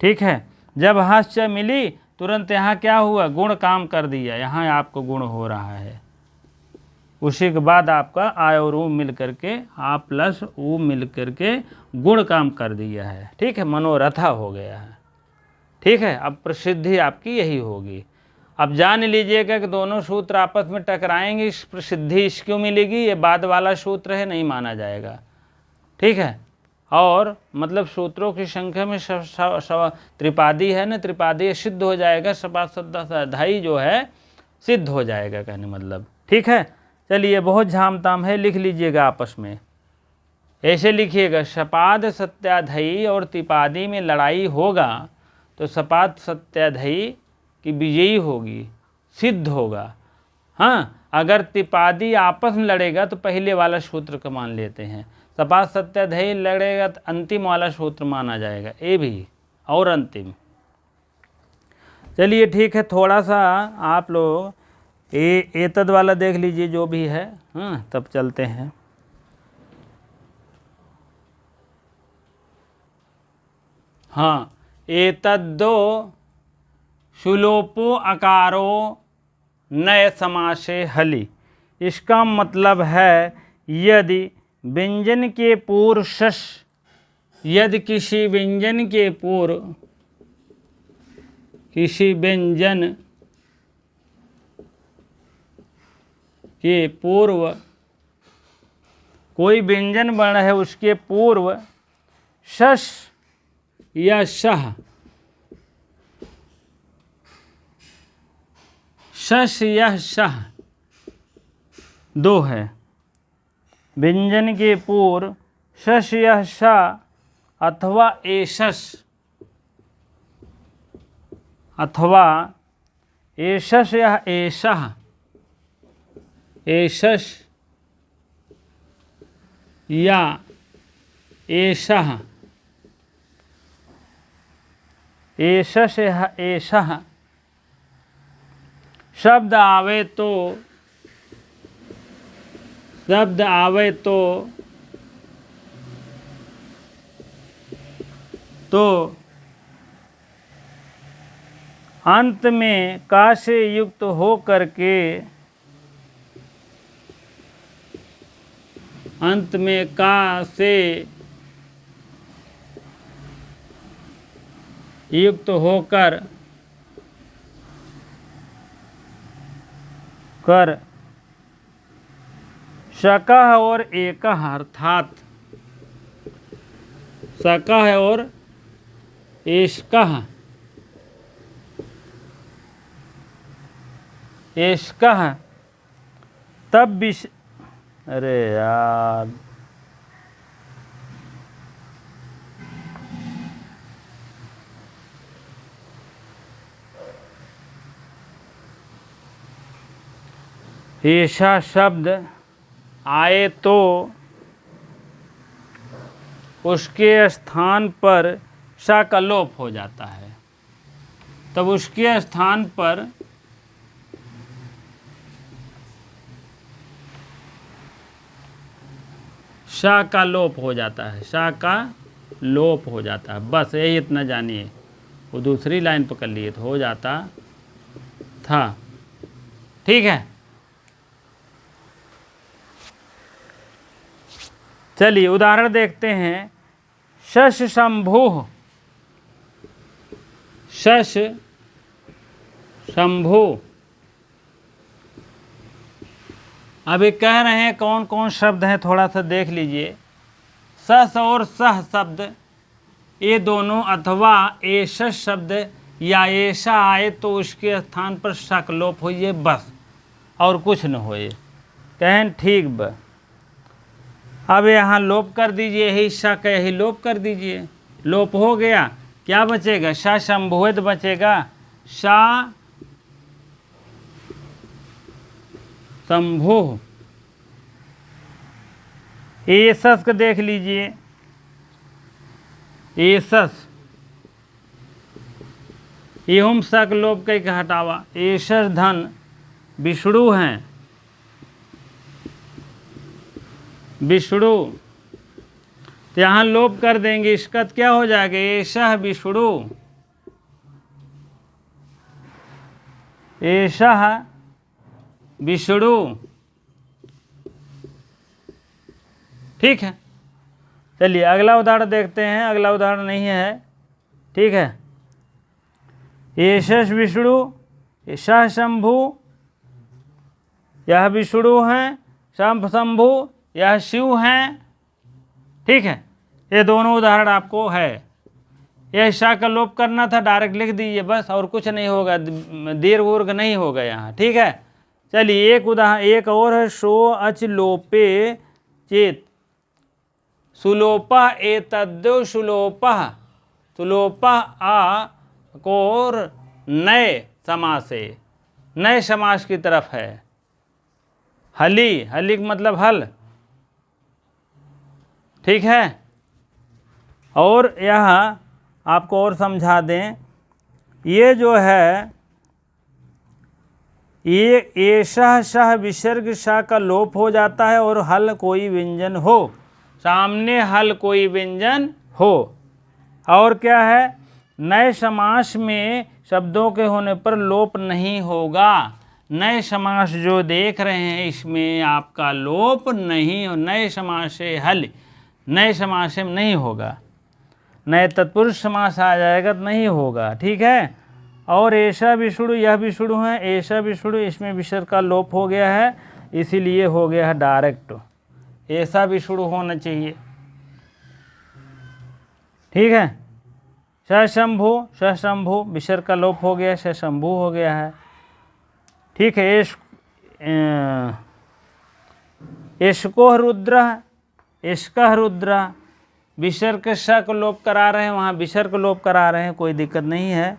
S1: ठीक है, जब हस्य मिली तुरंत यहाँ क्या हुआ, गुण काम कर दिया, यहाँ आपको गुण हो रहा है। उसी के बाद आपका आ और ऊ मिल करके, आ प्लस ऊ मिल करके गुण काम कर दिया है। ठीक है, मनोरथा हो गया है। ठीक है, अब प्रसिद्धि आपकी यही होगी। अब जान लीजिएगा कि दोनों सूत्र आपस में टकराएंगे, इस प्रसिद्धि इस क्यों मिलेगी, ये बाद वाला सूत्र है, नहीं माना जाएगा। ठीक है, और मतलब सूत्रों की संख्या में त्रिपादी है ना, त्रिपादी सिद्ध हो जाएगा, सपाद सद्धाई जो है सिद्ध हो जाएगा, कहने मतलब। ठीक है, चलिए बहुत झाम ताम है, लिख लीजिएगा आपस में, ऐसे लिखिएगा, सपाद सत्याधई और त्रिपादी में लड़ाई होगा तो सपाद सत्याधई की विजयी होगी, सिद्ध होगा। हाँ, अगर त्रिपादी आपस में लड़ेगा तो पहले वाला सूत्र को मान लेते हैं, सपाद सत्याधई लड़ेगा तो अंतिम वाला सूत्र माना जाएगा, ये भी और अंतिम। चलिए ठीक है, थोड़ा सा आप लोग ये तद वाला देख लीजिए जो भी है, हाँ तब चलते हैं। हाँ, एतद्दो सुलोपो अकारो नए समासे हली। इसका मतलब है यदि व्यंजन के पूर्व शश, यदि किसी व्यंजन के पूर्व, किसी व्यंजन के पूर्व कोई व्यंजन वर्ण है, उसके पूर्व शश या शह, शश या शह दो है। व्यंजन के पूर्व शश या शाह अथवा एशस, अथवा एशस या एशह, एशस या एशह, एशस या एशह शब्द आवे तो, शब्द आवे तो अंत में का से युक्त हो करके, अंत में का से युक्त होकर कर शकः और एकः, अर्थात शकः और एष्कः, एष्कः तब अरे यार, ऐसा शब्द आए तो उसके स्थान पर सा का लोप हो जाता है। तब उसके स्थान पर सा का लोप हो जाता है, सा का लोप हो जाता है। बस यही इतना जानिए। वो दूसरी लाइन पकड़ लिए तो हो जाता था। ठीक है, चलिए उदाहरण देखते हैं। शश शंभु, शश शंभु। अभी कह रहे हैं कौन कौन शब्द हैं, थोड़ा सा देख लीजिए। सस और सह शब्द ये दोनों, अथवा एशस शब्द या ऐसा आए तो उसके स्थान पर शक लोप होइए, बस और कुछ न होए। कहें ठीक ब, अब यहाँ लोप कर दीजिए, यही शक यही लोप कर दीजिए। लोप हो गया, क्या बचेगा? सा संभुत बचेगा, सा शंभु। एसस को देख लीजिए, एसस एहुम शक लोप कई के हटावा। एसस धन विष्णु हैं, विष्णु, तो यहाँ लोप कर देंगे, इसका क्या हो जाएगा? ऐसा विष्णु, ऐसा विष्णु। ठीक है, चलिए अगला उदाहरण देखते हैं। अगला उदाहरण नहीं है, ठीक है। एशस विष्णु, ऐसा शंभु, यह विष्णु हैं, शंभ शंभु यह शिव हैं। ठीक है, ये दोनों उदाहरण आपको है। यह शा का लोप करना था, डायरेक्ट लिख दीजिए बस, और कुछ नहीं होगा, दीर्घ वर्ग नहीं होगा यहाँ। ठीक है, चलिए एक उदाहरण एक और है। सो अच लोपे चेत, सुलोपा एतद्यो सुलोपा, सुलोपा आ कोर नए समास है, नए समास की तरफ है। हली, हली का मतलब हल। ठीक है, और यहाँ आपको और समझा दें, ये जो है ये ऐसा सह विसर्ग सा का लोप हो जाता है और हल कोई व्यंजन हो, सामने हल कोई व्यंजन हो। और क्या है? नए समास में शब्दों के होने पर लोप नहीं होगा, नए समास जो देख रहे हैं इसमें आपका लोप नहीं हो, नए समास से हल, नए समास में नहीं होगा, नए तत्पुरुष समास आ जाएगा तो नहीं होगा, ठीक है। और ऐसा विषुड़, यह विषुड़ है, ऐसा विषुड़, इसमें विसर्ग का लोप हो गया है, इसीलिए हो गया है डायरेक्ट, ऐसा विषुड़ होना चाहिए, ठीक है। सशंभु, सशंभु विसर्ग का लोप हो गया, सशंभु हो गया है, ठीक है। इसको रुद्र, इसका रुद्र, विसर्ग स को लोप करा रहे हैं, वहाँ विसर्ग को लोप करा रहे हैं, कोई दिक्कत नहीं है।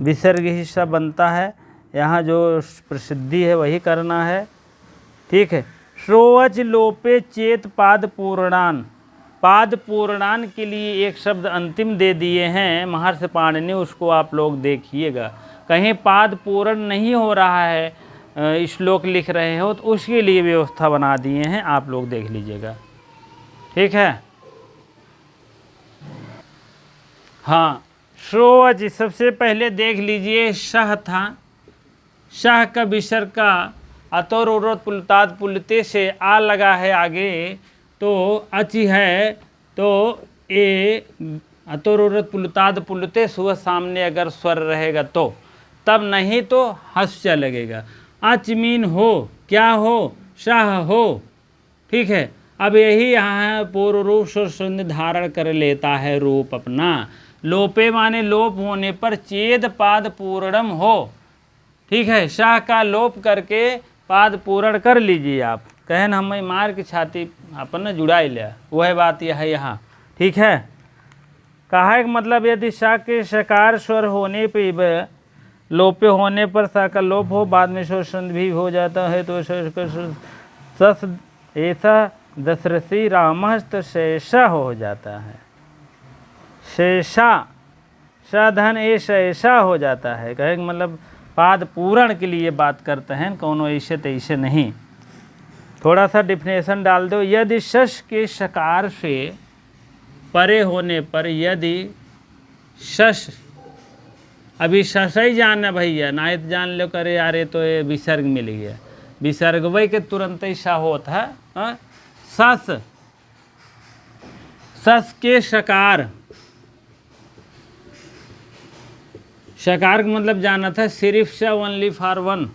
S1: विसर्ग हिस्सा बनता है, यहाँ जो प्रसिद्धि है वही करना है, ठीक है। श्रोवच लोपे चेत पाद पूर्णान, पाद पूर्णान के लिए एक शब्द अंतिम दे दिए हैं महर्षि पाणिनि, उसको आप लोग देखिएगा, कहीं पाद पूर्ण नहीं हो रहा है, श्लोक लिख रहे हो तो उसके लिए व्यवस्था बना दिए हैं, आप लोग देख लीजिएगा, ठीक है। हाँ, श्रोवच सबसे पहले देख लीजिए, शह था, शह का विसर्ग का अतोर उरोत पुलताद पुलते से आ लगा है आगे, तो अचि है, तो ए अतोर उरोत पुलताद पुलते सुबह सामने अगर स्वर रहेगा तो, तब नहीं तो हस्य लगेगा। अच मीन हो, क्या हो, शाह हो, ठीक है। अब यही यहाँ पूर्व रूप से धारण कर लेता है रूप अपना, लोपे माने लोप होने पर चेद पाद पूर्णम हो, ठीक है। शाह का लोप करके पाद पूर्ण कर लीजिए आप, कहन हमें मार की छाती अपन ने जुड़ा लिया, वह बात यह है यहाँ, ठीक है। कहा है मतलब यदि शाह के शकार स्वर होने पे, लोपे होने पर सा का लोप हो, बाद में शोषण भी हो जाता है, तो सस ऐसा दशरथी रामस्त शेषा हो जाता है, शेषा, साधन ऐसा हो जाता है, कहे मतलब पाद पूरण के लिए बात करते हैं, कौनो ऐसे तैसे नहीं। थोड़ा सा डिफिनेशन डाल दो, यदि शश के शकार से परे होने पर, यदि शश, अभी शश ही जानना भैया, ना तो जान लो करे यारे तो ये विसर्ग मिल गया, विसर्ग वही के तुरंत ही सा होता है। सस, सस के शकार, शकार का मतलब जाना था सिर्फ से ओनली फॉर वन,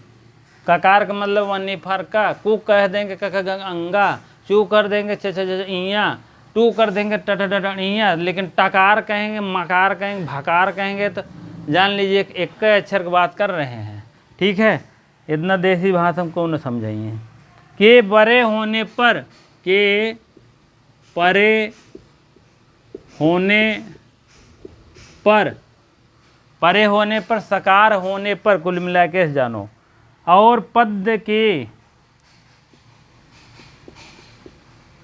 S1: ककार का मतलब ओनली फॉर का, कु कह देंगे अंगा, चू कर देंगे इया, टू कर देंगे टटइया, लेकिन टकार कहेंगे, मकार कहेंगे, भकार कहेंगे तो जान लीजिए एक अक्षर की बात कर रहे हैं, ठीक है। इतना देसी भाषा हमको न समझाइए। के बड़े होने पर, के परे होने पर, परे होने पर, सकार होने पर, कुल मिला के जानो, और पद के,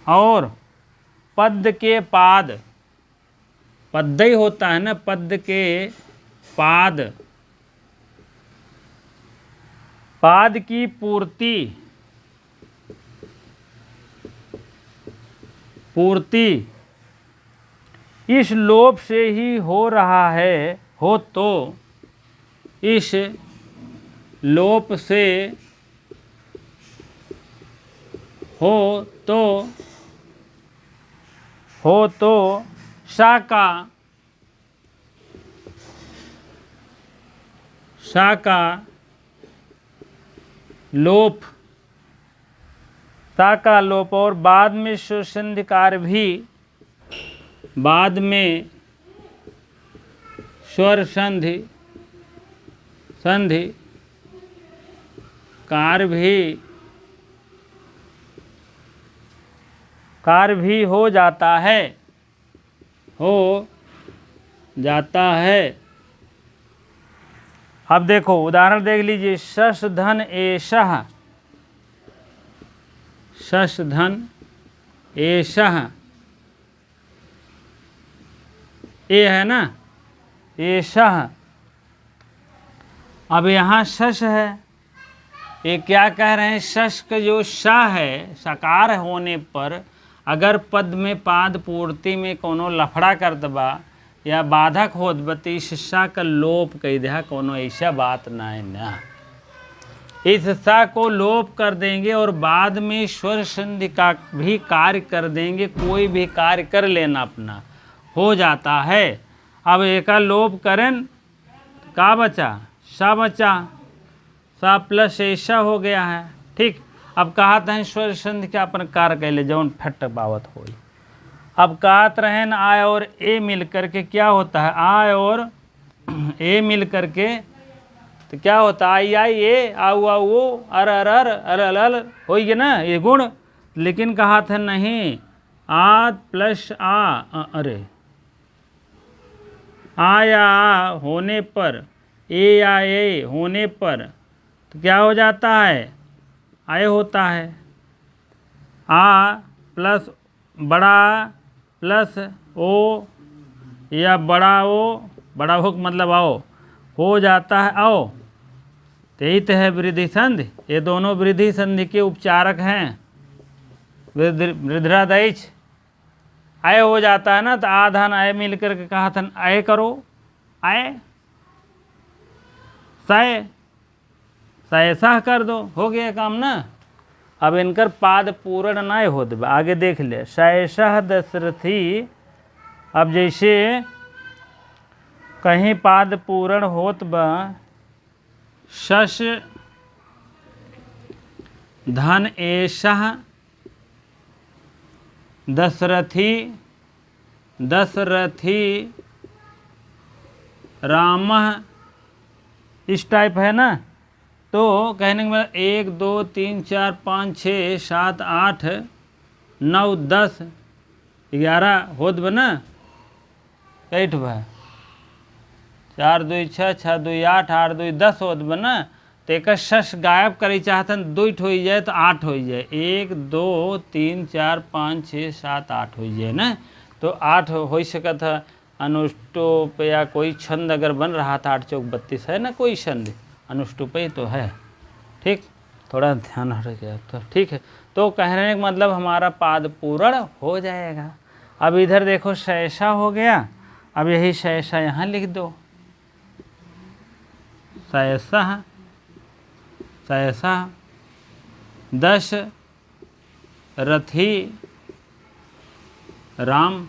S1: और पद के पाद, पद ही होता है ना, पद के पाद, पाद की पूर्ति, पूर्ति इस लोप से ही हो रहा है, हो तो इस लोप से हो तो सा का लोप, सा का लोप, और बाद में स्वसंधिकार भी, बाद में स्वर संधि, संधि कार भी हो जाता है, हो जाता है। अब देखो उदाहरण देख लीजिए, शश धन एषः, शश धन एषः, ये है ना, एषः। अब यहाँ शश है, ये क्या कह रहे हैं, शश का जो श है, सकार होने पर अगर पद में पाद पूर्ति में कोनो लफड़ा कर दबा या बाधक होत बती, शिष्या का लोप कह दे, कोनो ऐसा बात ना है ना, इस सा को लोप कर देंगे और बाद में स्वर संधि का भी कार्य कर देंगे, कोई भी कार्य कर लेना अपना हो जाता है। अब एक लोप करें का बचा, सा बचा, सा प्लस ऐसा हो गया है। ठीक, अब कहते हैं स्वर संधि के अपन कार्य कैले जौन फट पावत हो। अब कहत रहे न आय और ए मिल करके क्या होता है, आय और ए मिल करके तो क्या होता है, आई आई ए, आऊ आऊ ओ, अर अर अर, अल अल अल हो गया ना ये गुण। लेकिन कहा था नहीं, आ प्लस अरे आ या आ होने पर, ए या ए होने पर तो क्या हो जाता है, आय होता है। आ प्लस बड़ा प्लस ओ या बड़ा ओ, बड़ा हो मतलब आओ हो जाता है आओ। यही तो है वृद्धि संधि, ये दोनों वृद्धि संधि के उपचारक हैं। वृद्धरादैच आय हो जाता है ना, तो आधन आय मिल करके कहा था आय करो, आय सय सय सह कर दो, हो गया काम ना। अब इनकर पाद पूर्ण ना हो दे, आगे देख ले, सह दशरथी। अब जैसे कहीं पाद पूर्ण होत बा, शश धन एषः दशरथी, दशरथी रामः, इस टाइप है ना। तो कहने के बाद 1 2 3 4 5 6 7 8 9 10 11 होत बना, कैठ बा 4 2 6 6 2 8 8 2 10 होत बना। तो एक शश गायब करे चाहतन, 2 हो जाए तो 8 हो जाए, 1 2 3 4 5 6 7 8 हो जाए ना। तो 8 हो सकत है अनुष्टुप या कोई छंद अगर बन रहा था, 8 चौक 32 है ना कोई छंद, अनुष्टुप ही तो है। ठीक, थोड़ा ध्यान हट गया तो ठीक है। तो कहने का मतलब हमारा पाद पूर्ण हो जाएगा। अब इधर देखो शैसा हो गया, अब यही शैसा यहाँ लिख दो, शैसा शैसा दश रथी राम।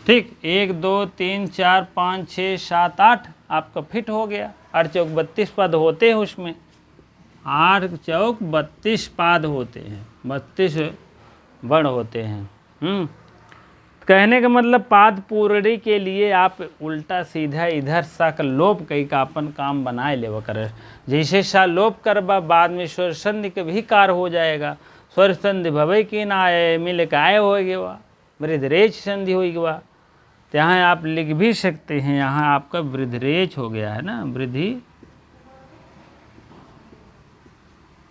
S1: ठीक, 1 2 3 4 5 6 7 8 आपका फिट हो गया। 8 चौक 32 पद होते हैं उसमें, 8 चौक 32 पाद होते हैं, 32 वर्ण होते हैं। कहने का मतलब पाद पूर्णी के लिए आप उल्टा सीधा इधर सा का लोप कई का अपन काम बनाए ले कर, जैसे सा लोप करबा बाद में स्वर संधि के भी कार हो जाएगा। स्वर संधि भवे की ना आए मिल के आए हो गया, वृद्धरेच संधि हो गया। तो यहाँ आप लिख भी सकते हैं, यहाँ आपका वृद्धरेच हो गया है ना, वृद्धि।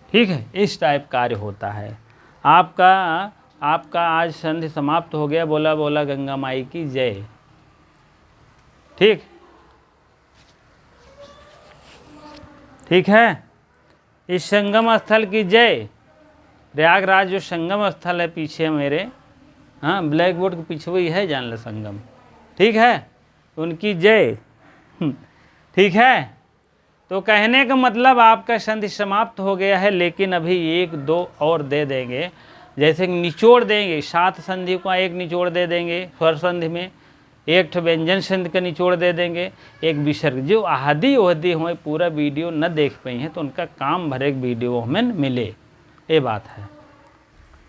S1: ठीक है, इस टाइप कार्य होता है आपका आज संधि समाप्त हो गया। बोला बोला गंगा माई की जय। ठीक, ठीक है, इस संगम स्थल की जय। प्रयागराज जो संगम स्थल है पीछे मेरे, हाँ ब्लैक बोर्ड के पीछे वही है, जान ले संगम। ठीक है, उनकी जय। ठीक है, तो कहने का मतलब आपका संधि समाप्त हो गया है, लेकिन अभी 1 2 और दे देंगे। जैसे निचोड़ देंगे, 7 संधि का एक निचोड़ दे देंगे स्वर संधि में, 1 व्यंजन संधि का निचोड़ दे देंगे, 1 विसर्ग। जो आदि ओहदी हुए पूरा वीडियो न देख पाई हैं तो उनका काम भर एक वीडियो हमें मिले, ये बात है।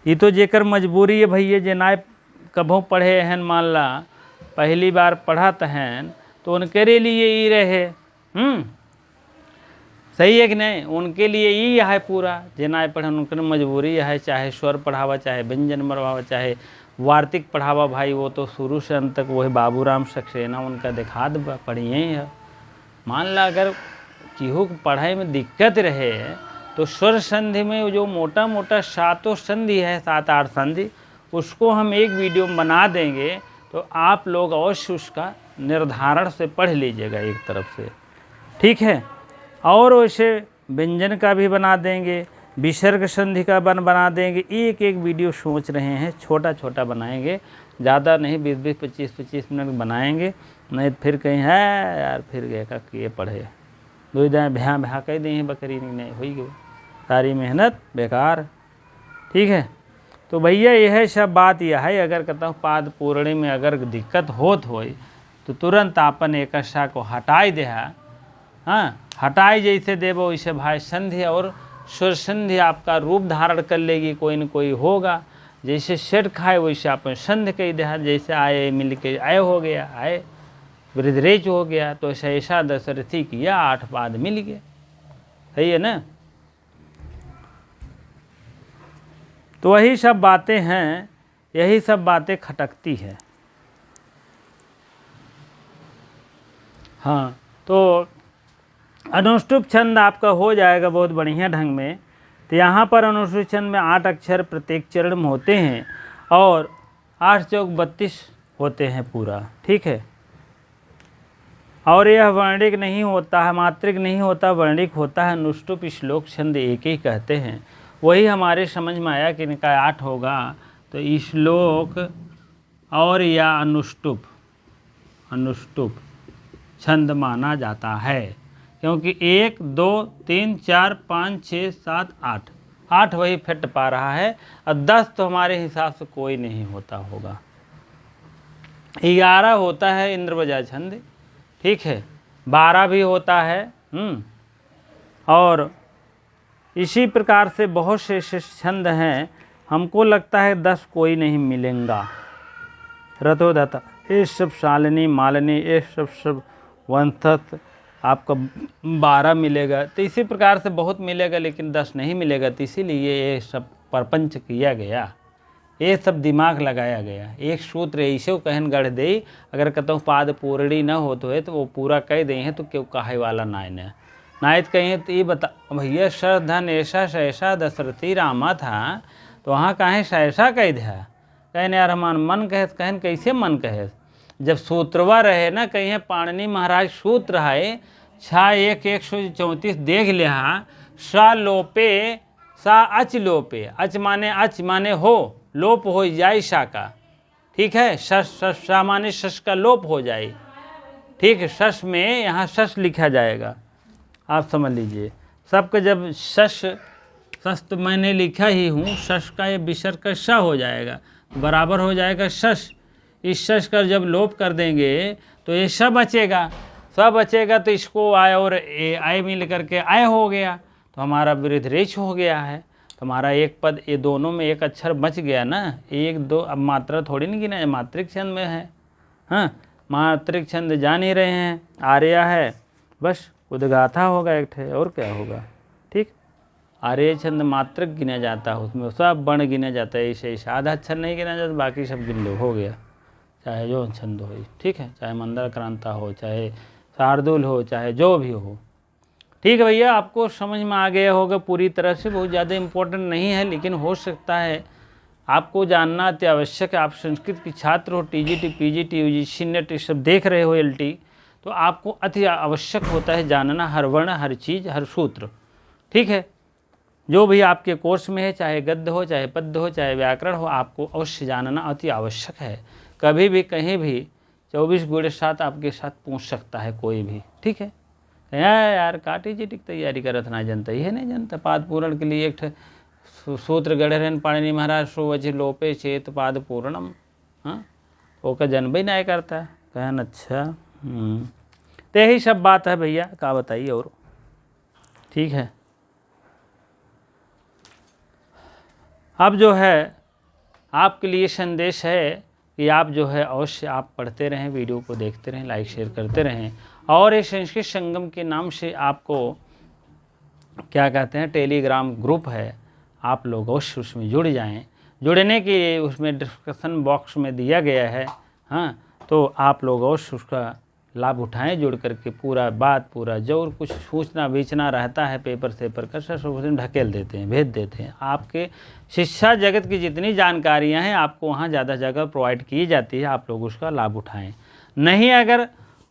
S1: ये तो जेकर मजबूरी है भैया, जे ना कभों पढ़े हैं, मान ला पहली बार पढ़त हैं तो उनके लिए ही रहे। सही है कि नहीं, उनके लिए ही है पूरा, जे ना पढ़े उनकी मजबूरी है, चाहे स्वर पढ़ावा, चाहे व्यंजन पढ़ावा, चाहे वार्तिक पढ़ावा। भाई वो तो शुरू से अंत तक वही बाबूराम सक्सेना उनका दिखा दबा पढ़िए ही है। मान ला अगर केहू पढ़ाई में दिक्कत रहे तो स्वर संधि में जो मोटा मोटा 7 संधि है, 7 8 संधि, उसको हम एक वीडियो में बना देंगे। तो आप लोग अवश्य उसका निर्धारण से पढ़ लीजिएगा एक तरफ से। ठीक है, और वैसे व्यंजन का भी बना देंगे, विसर्ग संधि का बना देंगे। एक एक वीडियो सोच रहे हैं, छोटा छोटा बनाएंगे, ज़्यादा नहीं, 20-20 25-25 मिनट बनाएंगे। नहीं फिर कहीं है यार फिर गए का किए पढ़े, दुई दाएँ भ्याँ भ्याँ कह दी हैं बकरी नहीं हुई गई, सारी मेहनत बेकार। ठीक है, तो भैया यह सब बात यह है, अगर कहता हूँ पाद पूर्णी में अगर दिक्कत होत हो तो तुरंत आपन एकशा को हटाई दे। हाँ, हटाई जैसे देवो वैसे भाई संधि और सुर संधि आपका रूप धारण कर लेगी, कोई न कोई होगा। जैसे सेठ खाए वैसे अपन संध कह दे, जैसे आए मिल के आए हो गया, आए वृद्धरेच हो गया, तो ऐसा दशरथी किया 8 पाद मिल गया। सही है ना। तो वही सब बातें हैं, यही सब बातें खटकती है। हाँ, तो अनुष्टुप छंद आपका हो जाएगा बहुत बढ़िया ढंग में। तो यहाँ पर अनुष्टुप छंद में 8 अक्षर प्रत्येक चरण में होते हैं और 8 चौक 32 होते हैं पूरा। ठीक है, और यह वर्णिक नहीं होता है, मात्रिक नहीं होता, वर्णिक होता है। अनुष्टुप श्लोक छंद एक ही कहते हैं। वही हमारे समझ में आया कि इनका 8 होगा, तो श्लोक और या अनुष्टुप छंद माना जाता है, क्योंकि 1 2 3 4 5 6 7 8 वही फिट पा रहा है, और 10 तो हमारे हिसाब से कोई नहीं होता होगा। 11 होता है इंद्रवजा छंद। ठीक है, 12 भी होता है। और इसी प्रकार से बहुत से छंद हैं, हमको लगता है 10 कोई नहीं मिलेगा। रथोदत्त, ये सब शालिनी मालिनी, ये सब वंशत आपका 12 मिलेगा। तो इसी प्रकार से बहुत मिलेगा, लेकिन 10 नहीं मिलेगा। तो इसीलिए ये सब प्रपंच किया गया, ये सब दिमाग लगाया गया। एक सूत्र ऐसे कहन गढ़ दे, अगर कहता हूँ पाद पूर्णी न हो तो है तो वो पूरा कह दे हैं, तो क्यों कहे वाला नायत कहें। तो ये बता भैया, सर धन ऐसा सहसा दशरथी रामा था, तो वहाँ कहें सहसा कह दिया। कहने यार हमान मन कहे, कहन कैसे मन कहे, जब सूत्रवा रहे ना, कहीं पाणिनि महाराज सूत्र है 6:1:134 देख लिया। सा लोपे सा अच लोपे, अच माने हो, लोप हो जाए सा का। ठीक है, सा माने शश का लोप हो जाए। ठीक है, शश में यहाँ शश लिखा जाएगा, आप समझ लीजिए। सबका जब शश तो मैंने लिखा ही हूँ, शश का ये विसर्ग का श हो जाएगा, बराबर हो जाएगा शश। इस शश का जब लोप कर देंगे तो ये सब बचेगा, तो इसको आय और आय मिल करके आय हो गया, तो हमारा वृद्धरेच हो गया है। तो हमारा एक पद, ये दोनों में एक अक्षर बच गया ना, 1 2। अब मात्रा थोड़ी नहीं गिना, मात्रिक छंद में है। हाँ, मात्रिक छंद जान ही रहे हैं, आर्या है, बस उद्गाथा होगा एक ठे, और क्या होगा। ठीक, आर्य छंद मात्रक गिना जाता है, उसमें सब वर्ण गिना जाता है। ऐसे आधा अक्षर नहीं गिना जाता, बाकी सब गिन लो, हो गया। चाहे जो छंद हो, ठीक है, चाहे मंदर क्रांता हो, चाहे शार्दुल हो, चाहे जो भी हो। ठीक है भैया, आपको समझ में आ गया होगा पूरी तरह से। बहुत ज़्यादा इम्पोर्टेंट नहीं है, लेकिन हो सकता है आपको जानना अति आवश्यक है। आप संस्कृत की छात्र हो, टीजीटी पीजीटी यूजीसी नेट ये सब देख रहे हो, एलटी, तो आपको अति आवश्यक होता है जानना हर वर्ण, हर चीज़, हर सूत्र। ठीक है, जो भी आपके कोर्स में है, चाहे गद्य हो, चाहे पद्य हो, चाहे व्याकरण हो, आपको अवश्य जानना अति आवश्यक है। कभी भी कहीं भी 24/7 आपके साथ पूछ सकता है कोई भी। ठीक है, यार काटी जी की तैयारी करत ना जनता, ये नहीं जनता। पाद पूर्ण के लिए एक सूत्र गढ़े रहन पाणिनि महाराज, सुवचि लोपे चेत पाद पूर्णम। हाँ, ओका जनबे नहीं करता है, कहन अच्छा। तो यही सब बात है भैया, क्या बताइए और। ठीक है, अब जो है आपके लिए संदेश है कि आप जो है अवश्य आप पढ़ते रहें, वीडियो को देखते रहें, लाइक शेयर करते रहें। और ये संस्कृत संगम के नाम से आपको क्या कहते हैं, टेलीग्राम ग्रुप है, आप लोग अवश्य उसमें जुड़ जाएं। जुड़ने के लिए उसमें डिस्क्रिप्शन बॉक्स में दिया गया है। हाँ, तो आप लोग अवश्य उसका लाभ उठाएं, जुड़ करके पूरा बात, पूरा जो कुछ सूचना बेचना रहता है पेपर सेपर का सब ढकेल देते हैं, भेज देते हैं। आपके शिक्षा जगत की जितनी जानकारियां हैं आपको वहाँ ज़्यादा जगह प्रोवाइड की जाती है, आप लोग उसका लाभ उठाएं। नहीं, अगर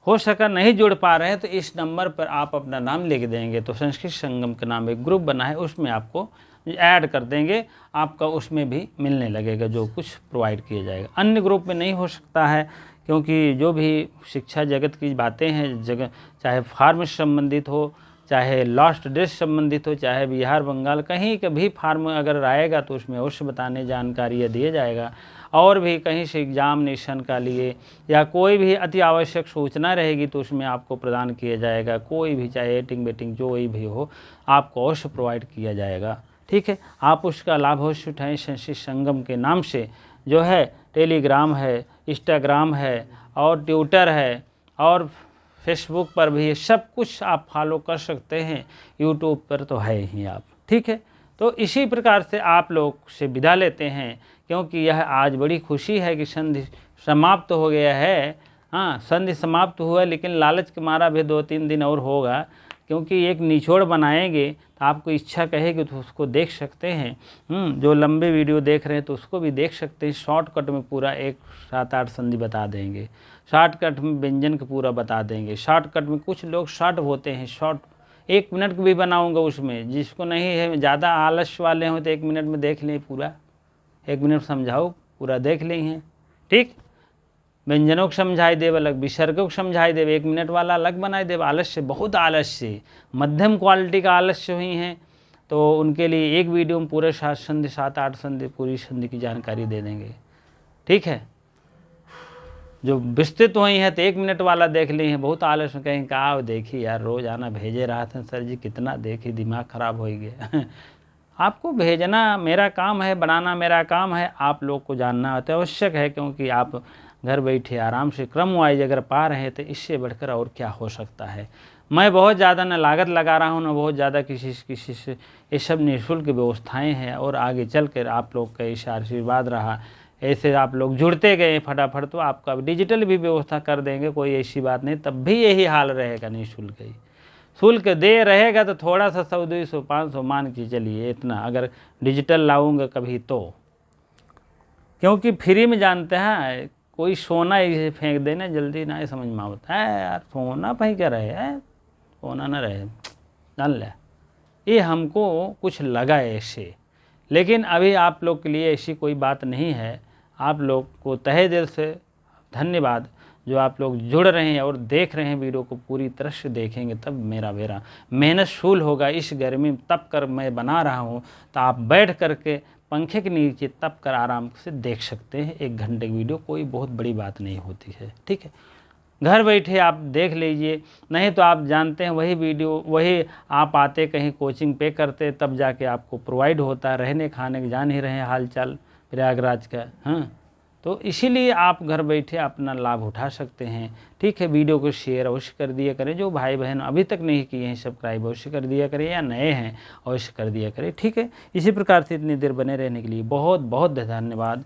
S1: हो सका नहीं जुड़ पा रहे हैं तो इस नंबर पर आप अपना नाम लिख देंगे, तो संस्कृत संगम के नाम एक ग्रुप बना है, उसमें आपको ऐड कर देंगे, आपका उसमें भी मिलने लगेगा जो कुछ प्रोवाइड किया जाएगा। अन्य ग्रुप में नहीं हो सकता है, क्योंकि जो भी शिक्षा जगत की बातें हैं, जगह चाहे फार्म से संबंधित हो, चाहे लास्ट डिश संबंधित हो, चाहे बिहार बंगाल कहीं का भी फार्म अगर आएगा तो उसमें अवश्य बताने जानकारी दिया जाएगा। और भी कहीं से एग्जामिनेशन का लिए या कोई भी अति आवश्यक सूचना रहेगी तो उसमें आपको प्रदान किया जाएगा। कोई भी चाहे एटिंग बेटिंग जो भी हो आपको अवश्य प्रोवाइड किया जाएगा। ठीक है, आप उसका लाभ अवश्य उठाएँ। संस्कृत संगम के नाम से जो है टेलीग्राम है, इंस्टाग्राम है और ट्विटर है और फेसबुक पर भी सब कुछ आप फॉलो कर सकते हैं। यूट्यूब पर तो है ही आप। ठीक है, तो इसी प्रकार से आप लोग से विदा लेते हैं, क्योंकि यह आज बड़ी खुशी है कि संधि समाप्त हो गया है। हाँ, संधि समाप्त हुआ, लेकिन लालच के मारा भी 2-3 दिन और होगा, क्योंकि एक निचोड़ बनाएंगे तो आपको इच्छा कहेगी तो उसको देख सकते हैं। जो लंबे वीडियो देख रहे हैं तो उसको भी देख सकते हैं। शॉर्टकट में पूरा 1-7-8 संधि बता देंगे, शॉर्टकट में व्यंजन का पूरा बता देंगे। शॉर्टकट में कुछ लोग शॉर्ट होते हैं, शॉर्ट 1 मिनट भी बनाऊंगा उसमें। जिसको नहीं है, ज़्यादा आलस्य वाले हों तो 1 मिनट में देख लें पूरा। 1 मिनट समझाओ पूरा देख लें हैं। ठीक, व्यंजनों को समझाई देव अलग, विसर्गों को समझाई देव, 1 मिनट वाला अलग बनाई देव। आलस्य, बहुत आलस्य, मध्यम क्वालिटी का आलस्य हुई हैं तो उनके लिए एक वीडियो में पूरे 7 संधि 7-8 संधि पूरी संधि की जानकारी दे देंगे। ठीक है, जो विस्तृत हुई है तो 1 मिनट वाला देख ली है। बहुत आलस्य कहीं कहा देखी यार, रोज आना भेजे रहा था सर जी, कितना देखी, दिमाग खराब हो गया। आपको भेजना मेरा काम है, बनाना मेरा काम है, आप लोग को जानना तो आवश्यक है, क्योंकि आप घर बैठे आराम से क्रम वाइज अगर पा रहे हैं तो इससे बढ़कर और क्या हो सकता है। मैं बहुत ज़्यादा न लागत लगा रहा हूँ, न बहुत ज़्यादा किसी से। ये सब निःशुल्क व्यवस्थाएँ हैं और आगे चल कर आप लोग का ऐसा आशीर्वाद रहा, ऐसे आप लोग जुड़ते गए फटाफट तो आपका डिजिटल भी व्यवस्था कर देंगे। कोई ऐसी बात नहीं, तब भी यही हाल रहेगा निःशुल्क ही। शुल्क दे रहेगा तो थोड़ा सा 100-200-500 मान के चलिए, इतना अगर डिजिटल लाऊंगा कभी तो, क्योंकि फ्री में जानते हैं कोई सोना इसे फेंक देना जल्दी ना समझ में आता है यार, सोना भाई क्या रहे है, सोना ना रहे जान ले, ये हमको कुछ लगा ऐसे। लेकिन अभी आप लोग के लिए ऐसी कोई बात नहीं है। आप लोग को तहे दिल से धन्यवाद जो आप लोग जुड़ रहे हैं और देख रहे हैं। वीडियो को पूरी तरह से देखेंगे तब मेरा मेहनत शूल होगा। इस गर्मी में तब कर मैं बना रहा हूँ, तो आप बैठ करके पंखे के नीचे तब कर आराम से देख सकते हैं। 1 घंटे की वीडियो कोई बहुत बड़ी बात नहीं होती है। ठीक है, घर बैठे आप देख लीजिए, नहीं तो आप जानते हैं वही वीडियो वही आप आते कहीं कोचिंग पे करते तब जाके आपको प्रोवाइड होता है। रहने खाने के जान ही रहे हाल चाल प्रयागराज का। हाँ, तो इसीलिए आप घर बैठे अपना लाभ उठा सकते हैं। ठीक है, वीडियो को शेयर अवश्य कर दिया करें। जो भाई बहन अभी तक नहीं किए हैं सब्सक्राइब अवश्य कर दिया करें, या नए हैं अवश्य कर दिया करें। ठीक है, इसी प्रकार से इतनी देर बने रहने के लिए बहुत बहुत धन्यवाद।